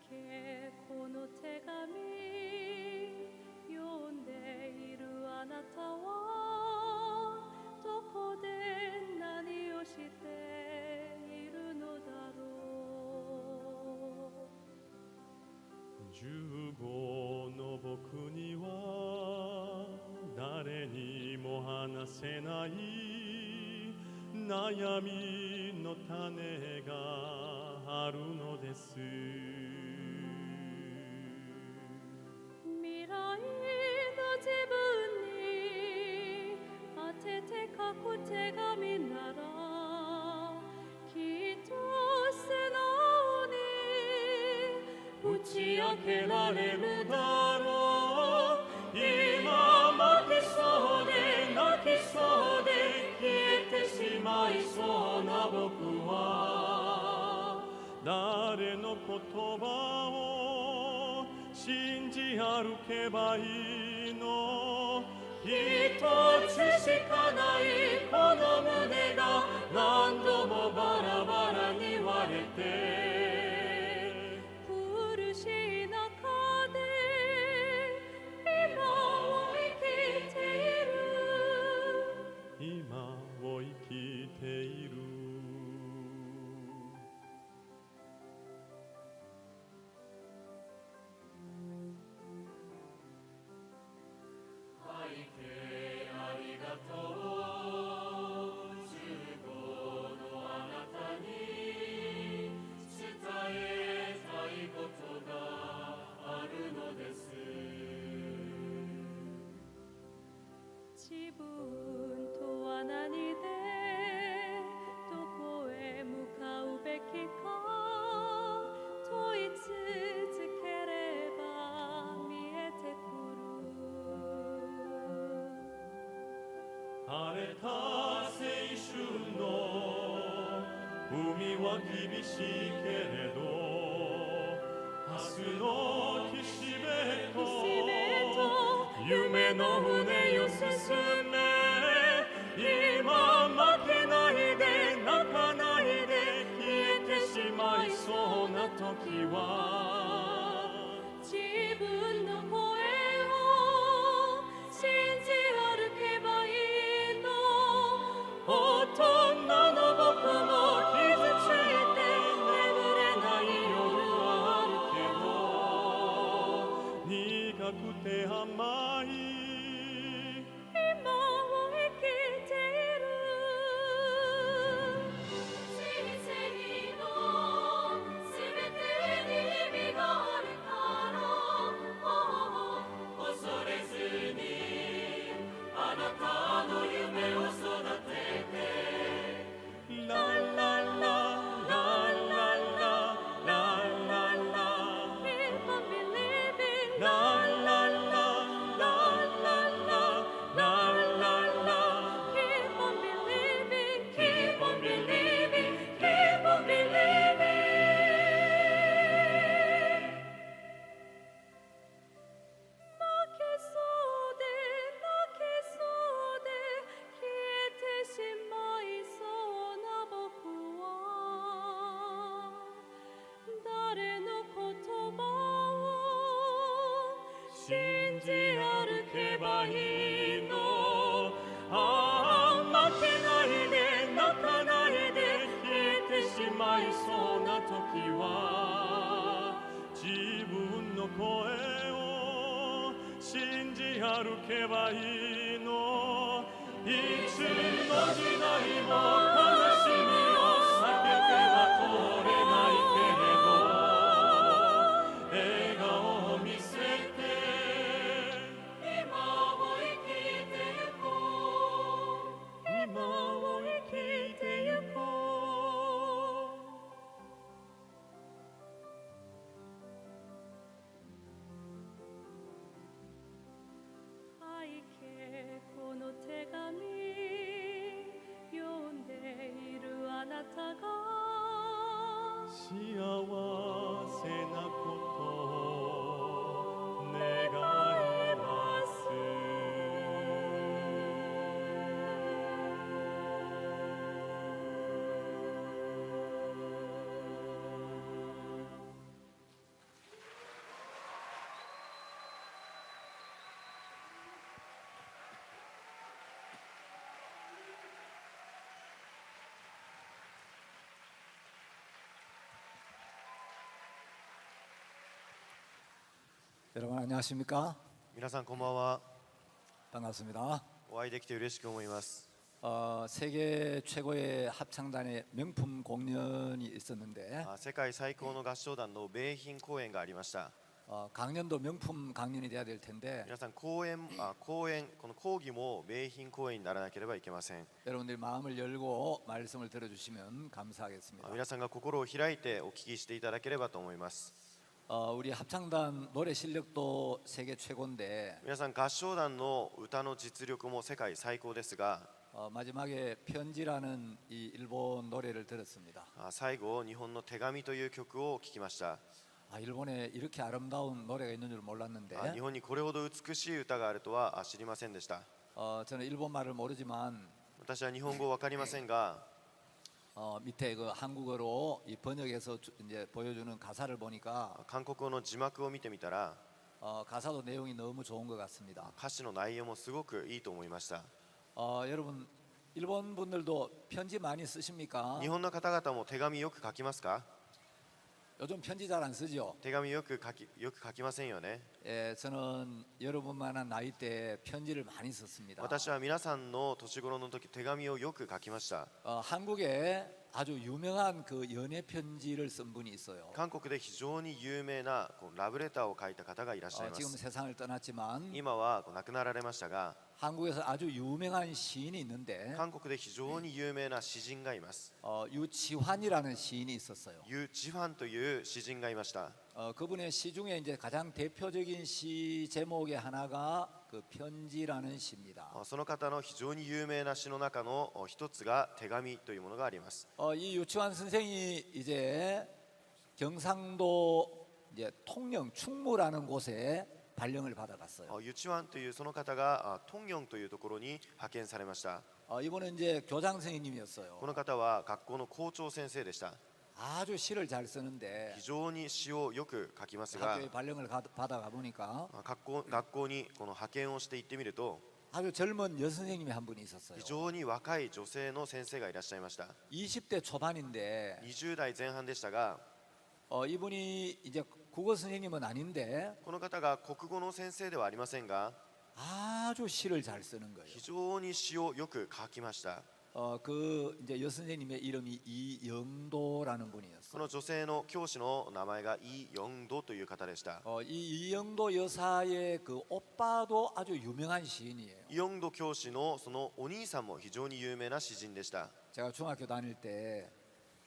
けこの手紙読んでいるあなたはどこで何をしているのだろう。15の僕には誰にも話せない悩みの種があるのです。未来の自分に当てて書く手紙ならきっと素直に打ち明けられるだろう。今負けそうで泣きそうで消えてしまいそうな僕は誰の言葉を信じ歩けばいいの。一つしかないこの胸が何度もバラバラに割れて苦しい中で今を生きている。今を生きている。背景ありがとう。15のあなたに伝えたいことがあるのです。自分とは何でどこへ向かうべきか問い続ければ見えてくる。晴れた青春の海は厳しいけれど明日の岸辺と夢の船よ進め。今負けないで泣かないで消えてしまいそうな時は自分の声を信じ歩けばいいの。大人の僕も傷ついて眠れない夜はあるけど苦くて甘い今を生きている。人生のすべてに意味があるから恐れずにあなたの夢を育ててラララララララララ Keep on believing. ララララララ Keep on believing. Keep on believing, keep on believing. 負けそうで泣きそうで消えてしまいそうな僕は誰の言葉を信じ歩けばいいの。ああ負けないで泣かないで消えてしまいそうな時は自分の声を信じ歩けばいいの。いつの時代も悲しみを避けては通れないけれど笑顔を見せて今を生きてゆこう。今を生きてゆこう。背景この手紙読んで 여러분 안녕하십니까? 皆さんこんばんは。 반갑습니다. お会いできて嬉しく思います。 세계 최고의 합창단의 명품 공연이 있었는데 世界最高の合唱団の名品公演がありました。 강연도 명품 강연이 돼야 될 텐데 皆さんこの講義も名品公演にならなければいけません。 여러분들이 마음을 열고 말씀을 들어주시면 감사하겠습니다. 皆さんが心を開いてお聞きしていただければと思います。 우리 합창단 노래 실력도 세계 최고인데 皆さん合唱団の歌の実力も世界最高ですが、 마지막에 편지라는 이 일본 노래를 들었습니다. 最後日本の手紙という曲を聴きました。 일본에 이렇게 아름다운 노래가 있는 줄 몰랐는데 日本にこれほど美しい歌があるとは知りませんでした。 저는 일본 말을 모르지만 私は日本語わかりませんが、 밑에 그 한국어로 이 번역해서 이제 보여주는 가사를 보니까 韓国語の字幕を見てみたら 가사도 내용이 너무 좋은 것 같습니다. 歌詞の内容もすごくいいと思いました。 여러분 일본 분들도 편지 많이 쓰십니까? 日本の方々も手紙よく書きますか？ 요즘 편지 잘 안 쓰죠. 手紙よく書きませんよね。 저는 여러분만한 나이 때 편지를 많이 썼습니다. 私は皆さんの年頃の時手紙をよく書きました。 한국에 아주 유명한 그 연애 편지를 쓴 분이 있어요. 韓国で非常に有名なラブレターを書いた方がいらっしゃいま 지금 す。 세상을 떠났지만 今は亡くなられましたが、 한국에서 아주 유명한 시인이 있는데 韓国で非常に有名な詩人がいます。 유치환이라는 시인이 있었어요. ユ・ジファンという詩人がいました。 그분의 시 중에 이제 가장 대표적인 시 제목의 하나가 그 편지라는 시입니다. その方の非常に有名な詩の中の一つが手紙というものがあります。 이 유치환 선생이 이제 경상도 이제 통영 충무라는 곳에 발령을 받아갔어요. ユチワンというその方がトンヨンというところに派遣されました。 이분은 이제 교장 선생님이었어요. この方は学校の校長先生でした。 아주 시를 잘 쓰는데 非常に詩をよく書きますが、 학교에 발령을 받아가 보니까 学校にこの派遣をして行ってみると、 아주 젊은 여선생님이 한 분이 있었어요. 非常に若い女性の先生がいらっしゃいました。 20대 초반인데 20代前半でしたが、 이분이 이제 국어 선생님은 아닌데 この方が国語の先生ではありませんが、 아주 시를 잘 쓰는 거예요. 非常に詩をよく書きました。 그 이제 여선생님의 이름이 이영도라는 こ 분이었어요. の女性の教師の名前がイ・ヨンドという方でした。 이 이영도 여사의 그 오빠도 아주 유명한 시인이에요. イ・ヨンド教師のそのお兄さんも非常に有名な詩人でした。 제가 중학교 다닐 때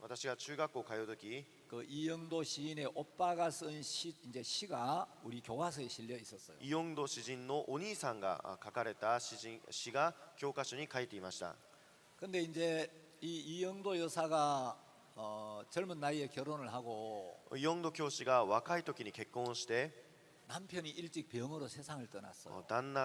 私が中学校通う時、 그 이영도 시인의 오빠가 쓴 시 이제 시가 우리 교과서에 실려 있었어요. イ・ヨンド詩人のお兄さんが書かれた詩が教科書に書いていました。 근데 이제 이 이영도 여사가 젊은 나이에 결혼을 하고 イ・ヨンド教師が若い時に結婚をして、 남편이 일찍 병으로 세상을 떠났어요.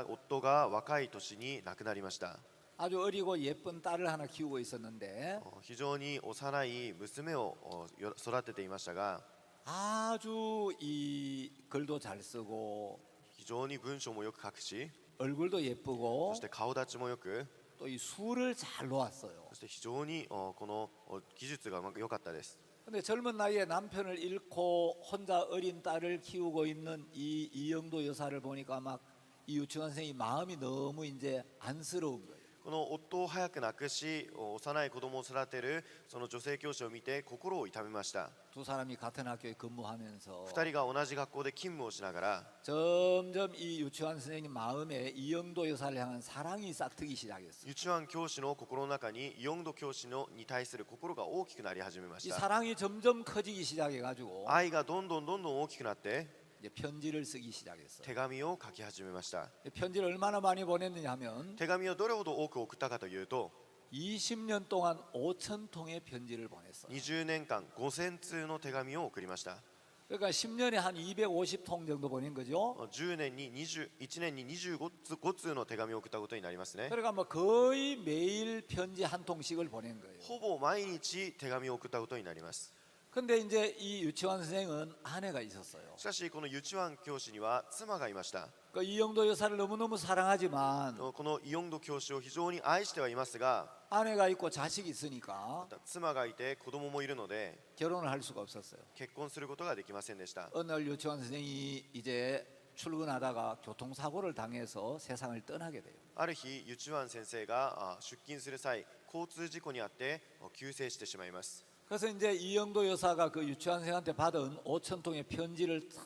夫が若い年に亡くなりました。 아주 어리고 예쁜 딸을 하나 키우고 있었는데 非常に幼い娘を育てていましたが、 아주 이 글도 잘 쓰고 非常に文章もよく書くし、 얼굴도 예쁘고 そして顔立ちもよく、 또 이 술을 잘 놓았어요. そして非常にこの技術が良かったです。 근데 젊은 나이에 남편을 잃고 혼자 어린 딸을 키우고 있는 이 이영도 여사를 보니까 막 이 유치원 선생이 마음이 너무 이제 안쓰러운 거예요. この夫を早く亡くし、幼い子供を育てるその女性教師を見て心を痛めました。 두 사람이 같은 학교에 근무하면서 2人が同じ学校で勤務をしながら、 점점 이 유치원 선생님 마음에 이영도 여사를 향한 사랑이 싹트기 시작했어요. ユチワン教師の心の中にイ・ヨンド教師に対する心が大きくなり始めまし 이 た。 사랑이 점점 커지기 시작해가지고 愛がどんどん大きくなって 이제 편지를 쓰기 시작했어요. 手紙を書き始めました。 편지를 얼마나 많이 보냈느냐 하면 手紙をどれほど多く送ったかというと、 20년 동안 5천 통의 편지를 보냈어요. 20年間5000通の手紙を送りました。 그러니까 10년에 한 250통 정도 보낸 거죠. 1年に25通の手紙を送ったことになりますね。 그러니까 뭐 거의 매일 편지 한 통씩을 보낸 거예요. ほぼ毎日手紙を送ったことになります。 근데 이제 이 유치원 선생은 아내가 있었어요. しかしこのユチワン教師には妻がいました。 그 이영도 여사를 너무너무 사랑하지만 このイ・ヨンド教師を非常に愛してはいますが、 아내가 있고 자식이 있으니까 妻がいて子供もいるので 결혼을 할 수가 없었어요. 結婚することができませんでした。 어느 날 유치원 선생이 이제 출근하다가 교통사고를 당해서 세상을 떠나게 돼요. ある日ユチュアン先生が出勤する際交通事故にあって急逝してしまいます。 그래서 이제 이영도 여사가 그 유치원생한테 받은 5천 통의 편지를 다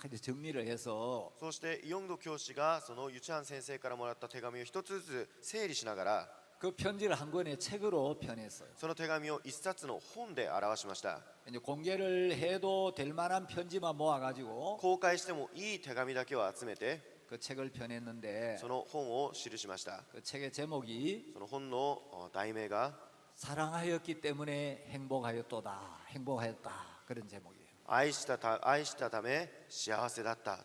이제 정리를 해서 そしてイヨンド教師がそのユチュアン先生からもらった手紙を一つずつ整理しながら 그 편지를 한 권의 책으로 편했어요. その手紙を一冊の本で表しました。 이제 공개를 해도 될 만한 편지만 모아가지고 公開してもいい手紙だけを集めて 그 책을 편했는데 その本を記しました。 그 책의 제목이 その本の題名が 사랑하였기 때문에 행복하였다 그런 제목이에요. 愛したため幸せだった。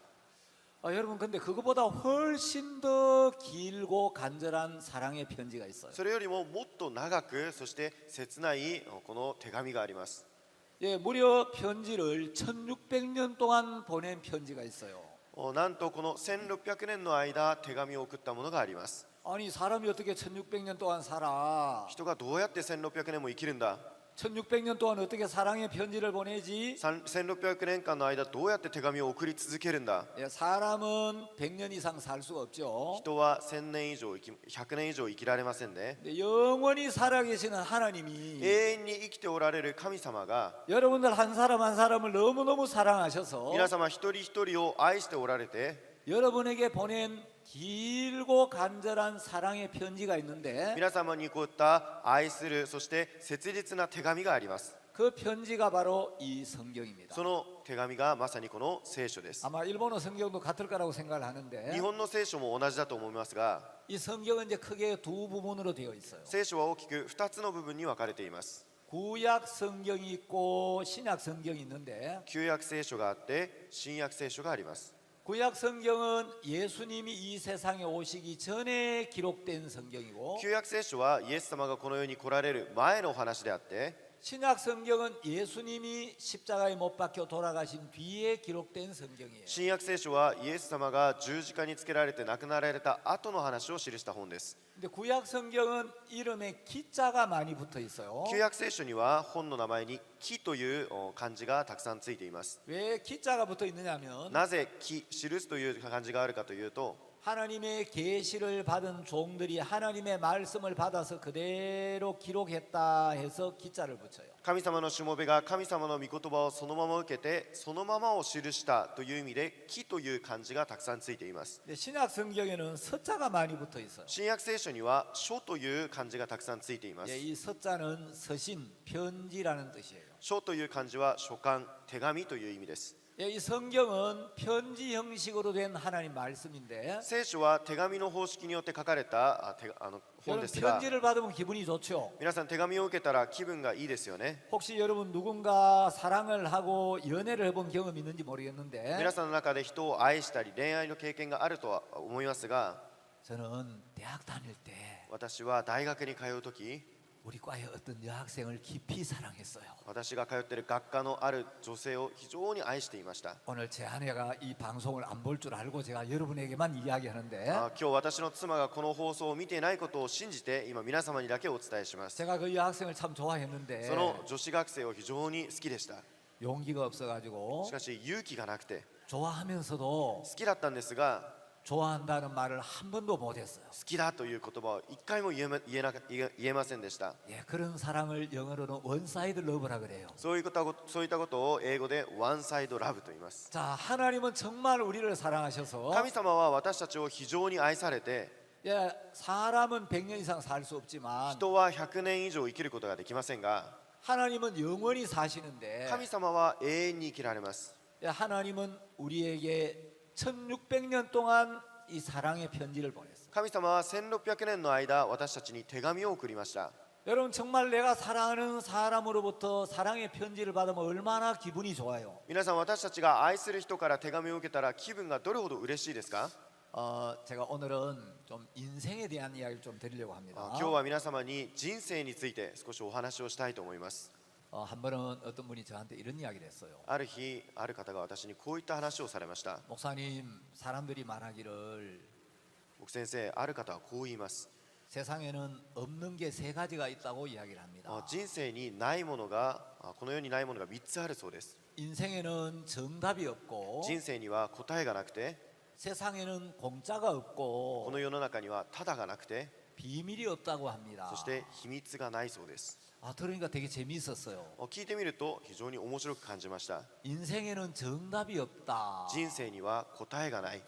여러분 근데 그거보다 훨씬 더 길고 간절한 사랑의 편지가 있어요. それよりももっと長くそして切ないこの手紙があります。 예, 무려 편지를 1600년 동안 보낸 편지가 있어요. なんとこの1600年の間手紙を送ったものがあります。 아니 사람이 어떻게 1600년 동안 살아? 人がどうやって1600年も生きるんだ。 1600년 동안 어떻게 사랑의 편지를 보내지? 1600年間の間どうやって手紙を送り続けるんだ。 예, 사람은 100년 이상 살 수가 없죠. 人は1000年以上100年以上生きられませんね。 근데 영원히 살아계시는 하나님이 永遠に生きておられる神様が 여러분들 한 사람 한 사람을 너무너무 사랑하셔서 皆様一人一人を愛しておられて 여러분에게 보낸 길고 간절한 사랑의 편지가 있는데 皆様にこういった愛するそして切実な手紙があります。 그 편지가 바로 이 성경입니다. その手紙がまさにこの聖書です。 아마 일본어 성경도 같을 거라고 생각을 하는데 日本の聖書も同じだと思いますが 이 성경은 이제 크게 두 부분으로 되어 있어요. 聖書は大きく2つの部分に分かれています。 구약 성경이 있고 신약 성경이 있는데 旧約聖書があって新約聖書があります。 구약 성경은 예수님이 이 세상에 오시기 전에 기록된 성경이고 旧約聖書はイエス様がこの世に来られる前のお話であって 신약 성경은 예수님이 십자가에 못 박혀 돌아가신 뒤에 기록된 성경이에요. 新約聖書はイエス様が十字架につけられて亡くなられた後の話を記した本です。 근데 구약 성경은 이름에 기자가 많이 붙어 있어요. 旧約聖書には本の名前に木という漢字がたくさんついています。 왜 기자가 붙어 있느냐면 なぜ木、記すという漢字があるかというと 하나님의 계시를 받은 종들이 하나님의 말씀을 받아서 그대로 기록했다 해서 기자를 붙여요. 神様のしもべが神様の御言葉をそのまま受けてそのままを記したという意味で木という漢字がたくさんついています。 근데 신약 성경에는 서자가 많이 붙어 있어요. 新約聖書には書という漢字がたくさんついています。 예, 이 서자는 서신, 편지라는 뜻이에요. 書という漢字は書簡、手紙という意味です。 예, 이 성경은 편지 형식으로 된 하나님 말씀인데 聖書は手紙の方式によって書かれた本 여러분 ですが 편지를 받으면 기분이 좋죠. 皆さん手紙を受けたら気分がいいですよね。 혹시 여러분 누군가 사랑을 하고 연애를 해본 경험이 있는지 모르겠는데 皆さんの中で人を愛したり恋愛の経験があるとは思いますが 저는 대학 다닐 때 私は大学に通う時 우리 과의 어떤 여학생을 깊이 사랑했어요. 私が通っている学科のある女性を非常に愛していました。 오늘 제 아내가 이 방송을 안 볼 줄 알고 제가 여러분에게만 이야기하는데 今日私の妻がこの放送を見ていないことを信じて今皆様にだけお伝えします。 제가 그 여학생을 참 좋아했는데 その女子学生を非常に好きでした。 용기가 없어가지고 しかし勇気がなくて 좋아하면서도 好きだったんですが 좋아한다는 말을 한 번도 못했어요. 好きだという言葉を一回も言えませんでした。 예, 그런 사랑을 영어로는 원사이드 러브라 그래요. そういったことを英語でワンサイドラブと言います。 자, 하나님은 정말 우리를 사랑하셔서 神様は私たちを非常に愛されて 예, 사람은 100년 이상 살 수 없지만 人は100年以上生きることができませんが 하나님은 영원히 사시는데 神様は永遠に生きられます。 예, 하나님은 우리에게 1600년 동안 이 사랑의 편지를 보냈어요. 神様は1600年の間私たちに手紙を送りました。 여러분 정말 내가 사랑하는 사람으로부터 사랑의 편지를 받으면 얼마나 기분이 좋아요. 皆さん私たちが愛する人から手紙を受けたら気分がどれほど嬉しいですか？ 제가 오늘은 좀 인생에 대한 이야기를 좀 드리려고 합니다. 今日は皆様に人生について少しお話をしたいと思います。 한 번은 어떤 분이 저한테 이런 이야기를 했어요. ある日ある方が私にこういった話をされました。 목사님, 사람들이 말하기를 僕先生、ある方はこう言います。 세상에는 없는 게 세 가지가 있다고 이야기를 합니다. 人生にないものがこの世にないものが3つあるそうです。 인생에는 정답이 없고 人生には答えがなくて、 세상에는 공짜가 こ 없고 の世の中にはただがなくて、 비밀이 없다고 합니다. そして秘密がないそうです。 들으니까 되게 재미있었어요. 聞いてみると非常に面白く感じました。 인생에는 정답이 없다. 人生には答えがない。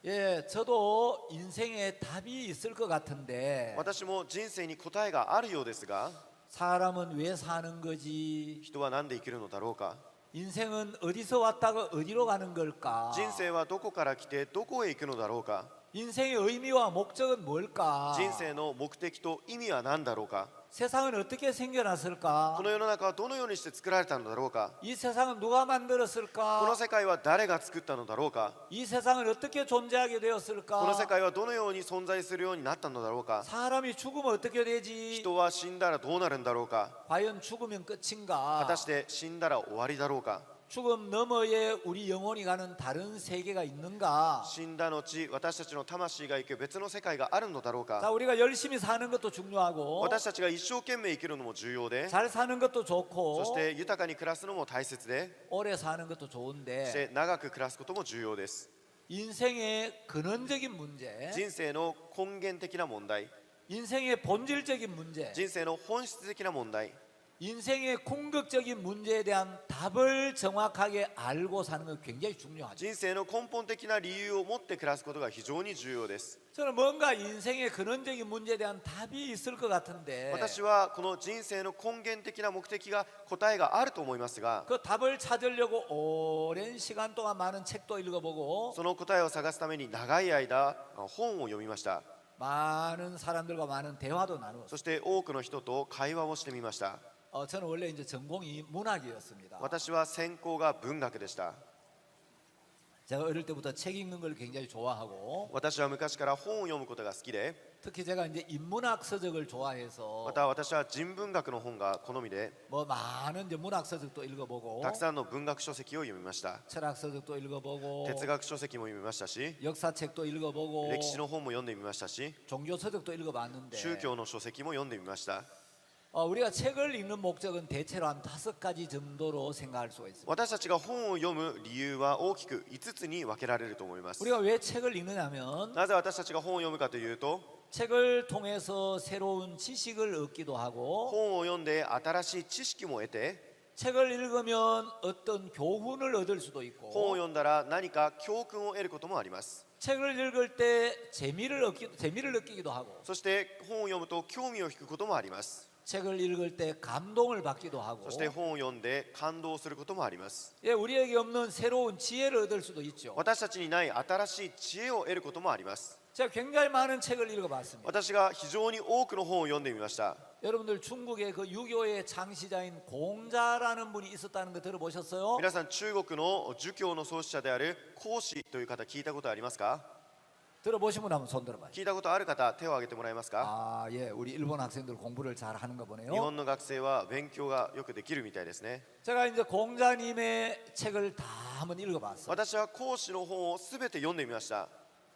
예, 저도 인생에 답이 있을 것 같은데 私も人生に答えがあるようですが、 사람은 왜 사는 거지? 人は何で生きるのだろうか。 인생은 어디서 왔다가 어디로 가는 걸까? 人生はどこから来てどこへ行くのだろうか。 인생의 의미와 목적은 뭘까? 人生の目的と意味は何だろうか。 세상은 어떻게 생겨났을까? この世の中はどのようにして作られたのだろうか。 이 세상은 누가 この 만들었을까? 世界は誰が作ったのだろうか。 이 세상은 어떻게 존재하게 この世 되었을까? 界はどのように存在するようになったのだろうか。 사람이 죽으면 어떻게 되지? 人は死んだらどうなるんだろうか。 과연 죽으면 果 끝인가? たして死んだら終わりだろうか。 죽음 너머에 우리 영혼이 가는 다른 세계가 있는가? 死んだ後、私たちの魂が行く別の世界があるのだろう 자, か。 우리가 열심히 사는 것도 중요하고 私たちが一生懸命生きるのも重要で、 잘 사는 것도 そ 좋고 して豊かに暮らすのも大切で、 오래 사는 것도 そし 좋은데 て長く暮らすことも重要です。 인생의 근원적인 문제, 人生の根源的な問題、 인생의 본질적인 문제, 人生の本質的な問題、 인생의 궁극적인 문제에 대한 답을 정확하게 알고 사는 건 굉장히 중요하죠. 人生の根本的な理由を持って暮らすことが非常に重要です。 저는 뭔가 인생의 근원적인 문제에 대한 답이 있을 것 같은데 私はこの人生の根源的な目的が答えがあると思いますが、 그 답을 찾으려고 오랜 시간 동안 많은 책도 읽어보고 その答えを探すために長い間本を読みました。 많은 사람들과 많은 대화도 나누었어요. そして多くの人と会話をしてみました。 저는 원래 이제 전공이 문학이었습니다. 私は専攻が文学でした。 제가 어릴 때부터 책 읽는 걸 굉장히 좋아하고 私は昔から本を読むことが好きで、 특히 제가 이제 인문학 서적을 좋아해서 また私は人文学の本が好みで、 뭐 많은 이제 문학 서적도 읽어보고 たくさんの文学書籍を読みました。 철학 서적도 읽어보고 哲学書籍も読みましたし、 역사책도 읽어보고 歴史の本も読んでみましたし、 종교 서적도 읽어봤는데 宗教の書籍も読んでみました。 우리가 책을 읽는 목적은 대체로 한 5가지 정도로 생각할 수가 있습니다. 私たちが本を読む理由は大きく5つに分けられると思います。 우리가 왜 책을 읽느냐면 なぜ私たちが本を読むかというと、 책을 통해서 새로운 지식을 얻기도 하고 本を読んで新しい知識も得て、 책을 읽으면 어떤 교훈을 얻을 수도 本を 있고 読んだら何か教訓を得ることもあります。 책을 읽을 때 재미를 느끼기도 하고 そして本を読むと興味を引くこともあります。 책을 읽을 때 감동을 받기도 하고 そして本を読んで感動することもあります。 예, 우리에게 없는 새로운 지혜를 얻을 수도 있죠. 私たちにない新しい知恵を得ることもあります。 제가 굉장히 많은 책을 읽어봤습니다. 私が非常に多くの本を読んでみました。 여러분들 중국의 그 유교의 창시자인 공자라는 분이 있었다는 거 들어보셨어요? 皆さん、中国の儒教の創始者である孔子という方、聞いたことありますか？ 들어보신 분 한번 손 들어봐요. 聞いたことある方、手を挙げてもらえますか？ 아, 예, 우리 일본 학생들 공부를 잘 하는 거 日 보네요. 本の学生は勉強がよくできるみたいですね。 제가 이제 공자님의 책을 다 한번 읽어봤어요. 私は孔子の本をすべて読んでみました。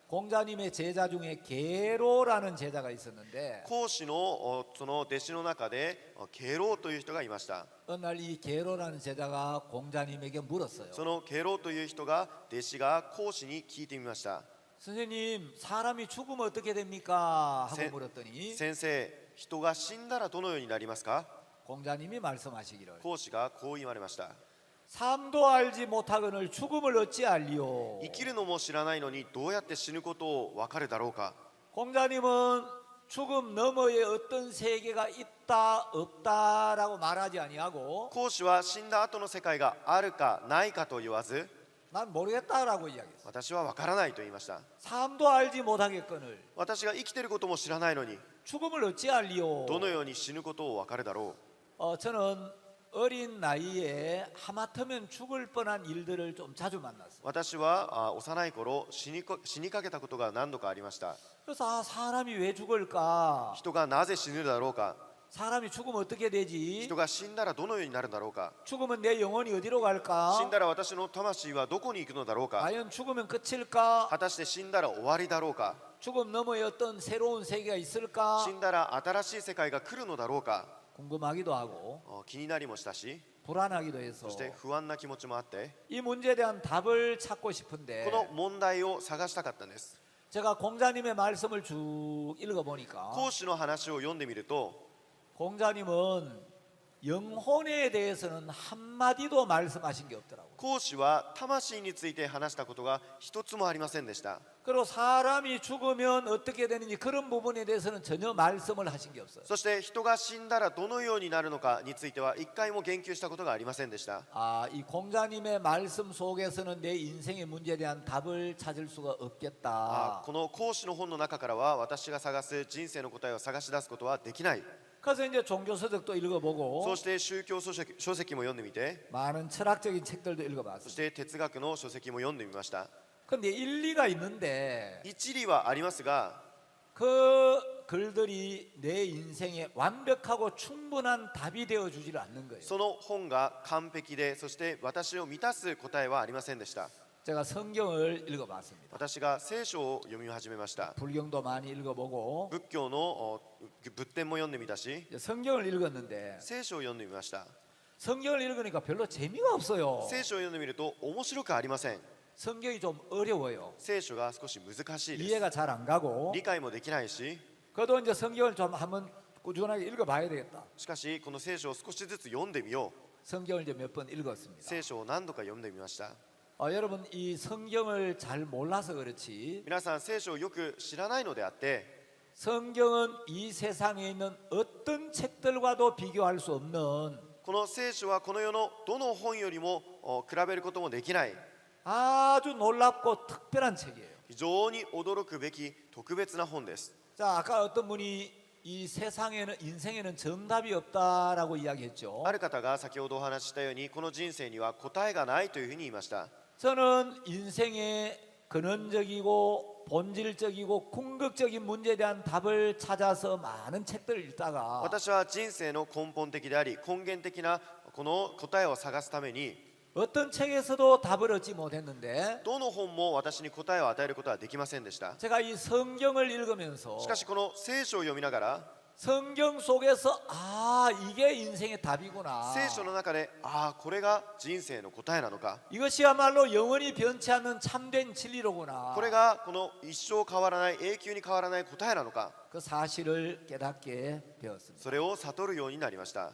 공자님의 제자 중에 계로라는 제자가 있었는데 孔子のその弟子の中でケロという人がいました。 어느 날 이 계로라는 제자가 공자님에게 물었어요. そのケロという人が弟子が孔子に聞いてみました。 선생님, 사람이 죽으면 어떻게 됩니까? 하고 물었더니 先生、人が死んだらどのようになりますか？ 공자님이 말씀하시기를 孔子がこう言われました。 삶도 알지 못하거늘 죽음을 어찌 알리오. 生きるのも知らないのにどうやって死ぬことを分かるだろうか。 공자님은 죽음 너머에 어떤 세계가 있다 없다라고 말하지 아니하고 孔子は死んだ後の世界があるかないかと言わず、 난 모르겠다라고 이야기했어요. 私は分からないと言いました。 삶도 알지 못하겠거늘 私が生きていることも知らないのに 죽음을 어찌 알리오. どのように死ぬことを分かるだろ 저는 어린 나이에 하마터면 죽을 뻔한 일들을 좀 자주 만났어요. う。私は幼い頃死にかけたことが何度かありました。 그래서 사람이 왜 죽을까? 人がなぜ死ぬだろうか。 사람이 죽으면 어떻게 되지? 人が死んだらどのようになるんだろうか。 죽으면 내 영혼이 어디로 死ん 갈까? だら私の魂はどこに行くのだろうか。 과연 죽으면 끝일까? 果たして死んだら終わりだろうか。 죽음 너머에 어떤 새로운 세계가 있을까? 死んだら新しい世界が来るのだろうか。 궁금하기도 하고 気になりもしたし、 불안하기도 해서 そして不安な気持ちもあって、 이 문제에 대한 답을 찾고 こ 싶은데 の問題を探したかったんです。 제가 공자님의 말씀을 쭉 읽어보니까 孔子の話を読んでみると、 공자님은 영혼에 대해서는 한마디도 말씀하신 게 없더라고요. 孔子は魂について話したことが一つもありませんでした。 그리고 사람이 죽으면 어떻게 되는지 그런 부분에 대해서는 전혀 말씀을 하신 게 없어요. そして人が死んだらどのようになるのかについては一回も言及したことがありませんでした。 이 공자님의 말씀 속에서는 내 인생의 문제에 대한 답을 찾을 수가 없겠다. この孔子の本の中からは私が探す人生の答えを探し出すことはできない。 그래서 이제 종교서적도 읽어보고 そして宗教書籍も読んでみて、 많은 철학적인 책들도 そ 읽어봤어요. して哲学の書籍も読んでみました。 근데 일리가 있는데 一理はありますが、 그 글들이 내 인생에 완벽하고 충분한 답이 되어 주지를 않는 거예요. その本が完璧で、そして私を満たす答えはありませんでした。 제가 성경을 읽어봤습니다. 私が聖書を読み始めました。 불경도 많이 읽어보고 仏教の仏典も読んでみたし、 이제 성경을 읽었는데 聖書を読んでみました。 성경을 읽으니까 별로 재미가 없어요. 聖書を読んでみると面白くありません。 성경이 좀 어려워요. 聖書が少し難しいです。 이해가 잘 안 가고 理解もできないし、 그래도 이제 성경을 좀 한번 꾸준하게 읽어봐야 되겠다. しかしこの聖書を少しずつ読んでみよう。 성경을 이제 몇 번 읽었습니다. 聖書を何度か読んでみました。 여러분 이 성경을 잘 몰라서 그렇지 皆さん聖書をよく知らないのであって、 성경은 이 세상에 있는 어떤 책들과도 비교할 수 없는 この聖書はこの世のどの本よりも比べることもできない、 아주 놀랍고 특별한 책이에요. 非常に驚くべき特別な本です。 자, 아까 어떤 분이 이 세상에는 인생에는 정답이 없다라고 이야기했죠. ある方が先ほどお話ししたように、この人生には答えがないというふうに言いました。 저는 인생의 근원적이고 본질적이고 궁극적인 문제에 대한 답을 찾아서 많은 책들을 읽다가 私は人生の根本的であり根源的なこの答えを探すために、 어떤 책에서도 답을 얻지 못했는데 どの本も私に答えを与えることはできませんでした。 제가 이 성경을 읽으면서 しかしこの聖書を読みながら、 성경 속에서 이게 인생의 답이구나. 聖書の中でこれが人生の答えなのか、 이것이야말로 영원히 변치 않는 참된 진리로구나. これがこの一生変わらない永久に変わらない答えなのか、 그 사실을 깨닫게 되었습니다. それを悟るようになりました。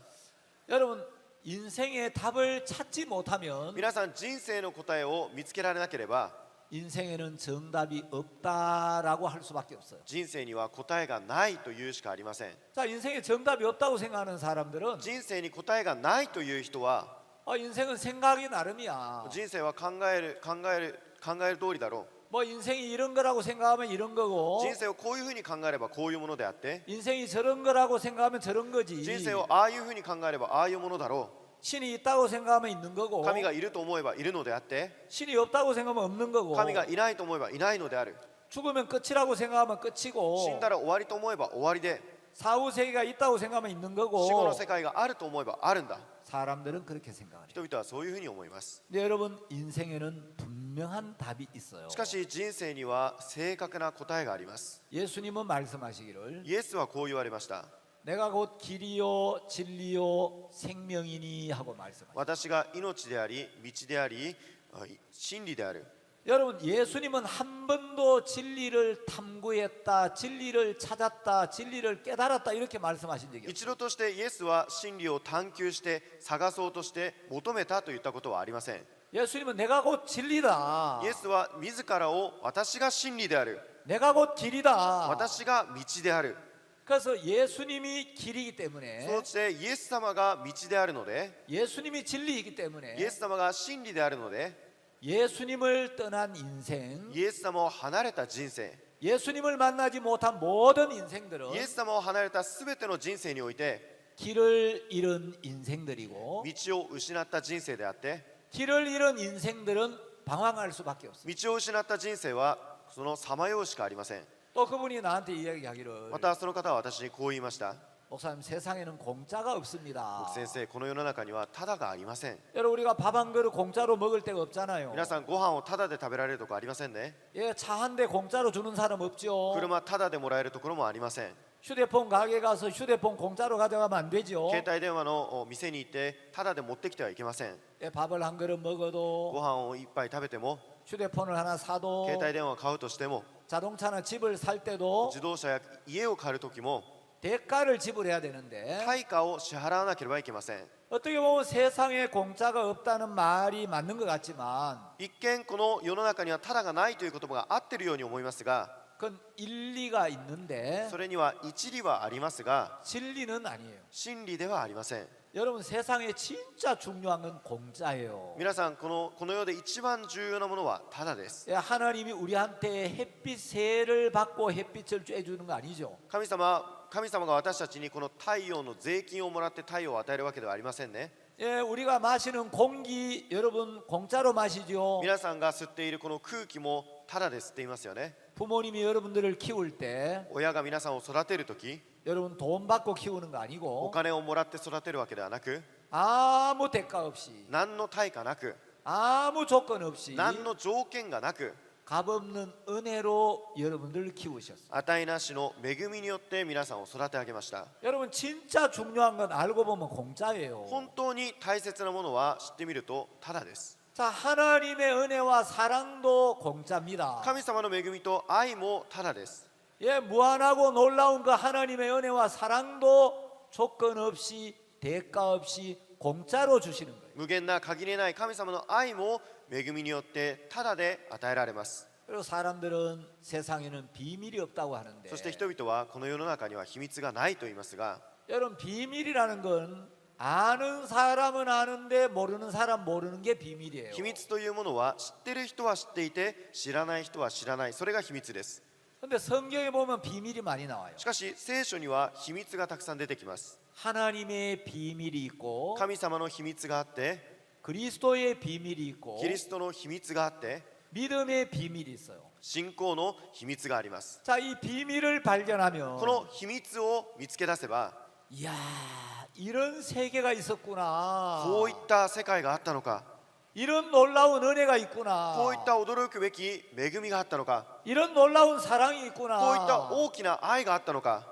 여러분 인생의 답을 찾지 못하면 皆さん人生の答えを見つけられなければ、 인생에는 정답이 없다라고 할 수밖에 없어요. 人生には答えがないというしかありません。 자, 인생에 정답이 없다고 생각하는 사람들은 人生に答えがないという人は、 인생은 생각이 나름이야. 人生は考える通りだろ 뭐 인생이 이런 거라고 생각하면 이런 う。 거고 人生をこういうふうに考えればこういうものであって、 인생이 저런 거라고 생각하면 저런 거지. 人生をああいうふうに考えればああいうものだろ 신이 있다고 생각하면 있는 う。 거고 神がいると思えばいるのであって、 신이 없다고 생각하면 없는 거고 神がいないと思えばいないのである。 죽으면 끝이라고 생각하면 끝이고 死んだら終わりと思えば終わりで、 사후세계가 있다고 생각하면 있는 死後 거고 の世界があると思えばあるんだ。 사람들은 그렇게 생각해요. 人々はそういうふうに思います。 근데 여러분 인생에는 분명한 답이 있어요. しかし人生には正確な答えがあります。 예수님은 말씀하시기를 イエスはこう言われました。 내가 곧 길이요 진리요 생명이니 하고 말씀하셨어요. 私が命であり道であり真理である。 여러분 예수님은 한 번도 진리를 탐구했다, 진리를 찾았다, 진리를 깨달았다 이렇게 말씀하신 적이 없어요. 一度としてイエスは真理を探求して探そうとして求めたと言ったことはありません。 예수님은 내가 곧 진리다. イエスは自らを私が真理である、 내가 곧 길이다. 私が道である、 그래서 예수님이 길이기 때문에 そしてイエス様が道であるので、 예수님이 진리이기 때문에 イエス様が真理であるので、 예수님을 떠난 인생, イエス様を離れた人生、 예수님을 만나지 못한 모든 인생들은 イエス様を離れたすべての人生において 길을 잃은 인생들이고 道を失った人生であって、 길을 잃은 인생들은 방황할 수밖에 없습니다. 道を失った人生はそのさまようしかありません。 또 그분이 나한테 이야기하기를 またその方は私にこう言いました。 목사님, 세상에는 공짜가 없습니다. 僕先生、この世の中にはタダがありません。 여러분, 우리가 밥 한 그릇 공짜로 먹을 데가 없잖아요. 皆さん、ご飯をタダで食べられるとこありませんね。 예, 차 한 대 공짜로 주는 사람 없죠. 車タダでもらえるところもありません。 휴대폰 가게 가서 휴대폰 공짜로 가져가면 안 되죠. 携帯電話の店に行ってタダで持ってきてはいけません。 예, 밥을 한 그릇 ご 먹어도 飯を一杯食べても、 휴대폰을 하나 사도 携帯電話を買うとしても、 자동차나 집을 살 때도 自動車や家を買う時も 대가를 지불해야 되는데, 対価を支払わなければいけません。 어떻게 보면 세상에 공짜가 없다는 말이 맞는 것 같지만 一見この世の中にはタダがないという言葉が合ってるように思いますが、 그건 일리가 있는데 それには一理はありますが 진리는 아니에요. 真理ではありません。 여러분, 세상에 진짜 중요한 건 공짜예요. 皆さん、この世で一番重要なものはタダです。 예, 하나님이 우리한테 햇빛 세를 받고 햇빛을 쬐주는 거 아니죠. 神様が私たちにこの太陽の税金をもらって太陽を与えるわけではありませんね。 예, 우리가 마시는 공기 여러분 공짜로 마시죠. 皆さんが吸っているこの空気もタダで吸っていますよね。 부모님이 여러분들을 키울 때 親が皆さんを育てるとき、 여러분 돈 받고 키우는 거 お 아니고 金をもらって育てるわけではなく、 아무 대가 없이 何の対価なく、 아무 조건 없이 何の条件がなく、 값없는 은혜로 여러분들을 키우셨어요. 値なしの恵みによって皆さんを育て上げました。 여러분, 진짜 중요한 건 알고 보면 공짜예요. 本当に大切なものは知ってみるとタダです。 자, 하나님의 은혜와 사랑도 공짜입니다. 神様の恵みと愛もタダです。 예, 무한하고 놀라운 그 하나님의 은혜와 사랑도 조건 없이 대가 없이 공짜로 주시는 거예요. 無限な限りない神様の愛も恵みによってタダで与えられます。 그리고 사람들은 세상에는 비밀이 없다고 하는데, そして人々はこの世の中には秘密がないと言いますが、 여러분, 비밀이라는 건 아는 사람은 아는데 모르는 사람 모르는 게 비밀이에요. 秘密というものは知ってる人は知っていて知らない人は知らない、それが秘密です。 근데 성경에 보면 비밀이 많이 나와요. しかし聖書には秘密がたくさん出てきます。 하나님의 비밀이 있고 神様の秘密があって、 그리스도의 비밀이 있고 キリストの秘密があって、 믿음의 비밀이 있어요. 信仰の秘密があります。 자, 이 비밀을 발견하면 この秘密を見つけ出せば、 이야, 이런 세계가 있었구나. こういった世界があったのか、 이런 놀라운 은혜가 있구나. こういった驚くべき恵みがあったのか、 이런 놀라운 사랑이 있구나. こういった大きな愛があったのか。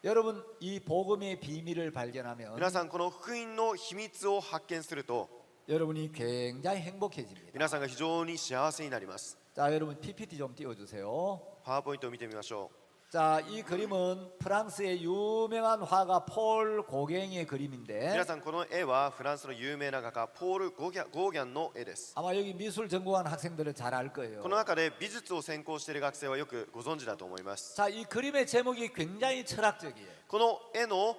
여러분, 이 복음의 비밀을 발견하면 皆さん、この福音の秘密を発見すると 여러분이 굉장히 행복해집니다. 皆さんが非常に幸せになります。 자, 여러분 PPT 좀 띄워주세요. パワーポイントを見てみましょ 자, 이 그림은 프랑스의 유명한 화가 폴 고갱의 う。 그림인데 皆さん、この絵はフランスの有名な画家ポール・ゴーギャンの絵です。 아마 여기 미술 전공한 학생들은 잘 알 거예요. この中で美術を専攻している学生はよくご存知だと思います。 자, 이 그림의 제목이 굉장히 철학적이에요. この絵の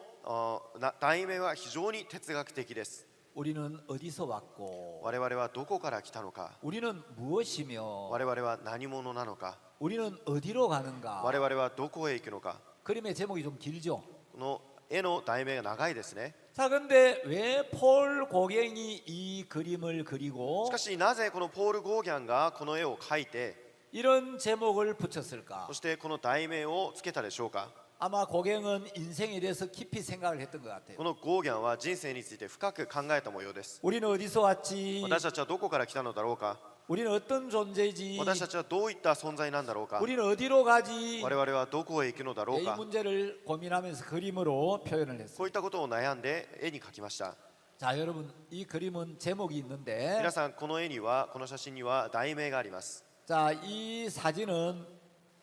題名は非常に哲学的です。 우리는 어디서 왔고 我々はどこから来たのか、 우리는 무엇이며 我々は何者なのか、 우리는 어디로 가는가. 我々はどこへ行くのか。 그림의 제목이 좀 길죠. この絵の題名が長いですね。 자, 근데 왜 폴 고갱이 이 그림을 し 그리고 かしなぜこのポール・ゴーギャンがこの絵を描いて、 이런 제목을 붙였을까? そしてこの題名をつけたでしょうか。 아마 고갱은 인생에 대해서 깊이 생각을 했던 것 같아요. このゴーギャンは人生について深く考えた模様です。 우리는 어디서 왔지? 私たちはどこから来たのだろうか。 우리는 어떤 존재지? 私たちはどういった存在なんだろうか。 우리는 어디로 가지? 我々はどこへ行くのだろう 이 か。 문제를 고민하면서 그림으로 표현을 こ 했어요. ういったことを悩んで絵に描きました。 자, 여러분, 이 그림은 제목이 있는데, 皆さん、この絵には、この写真には題名があります。 자, 이 사진은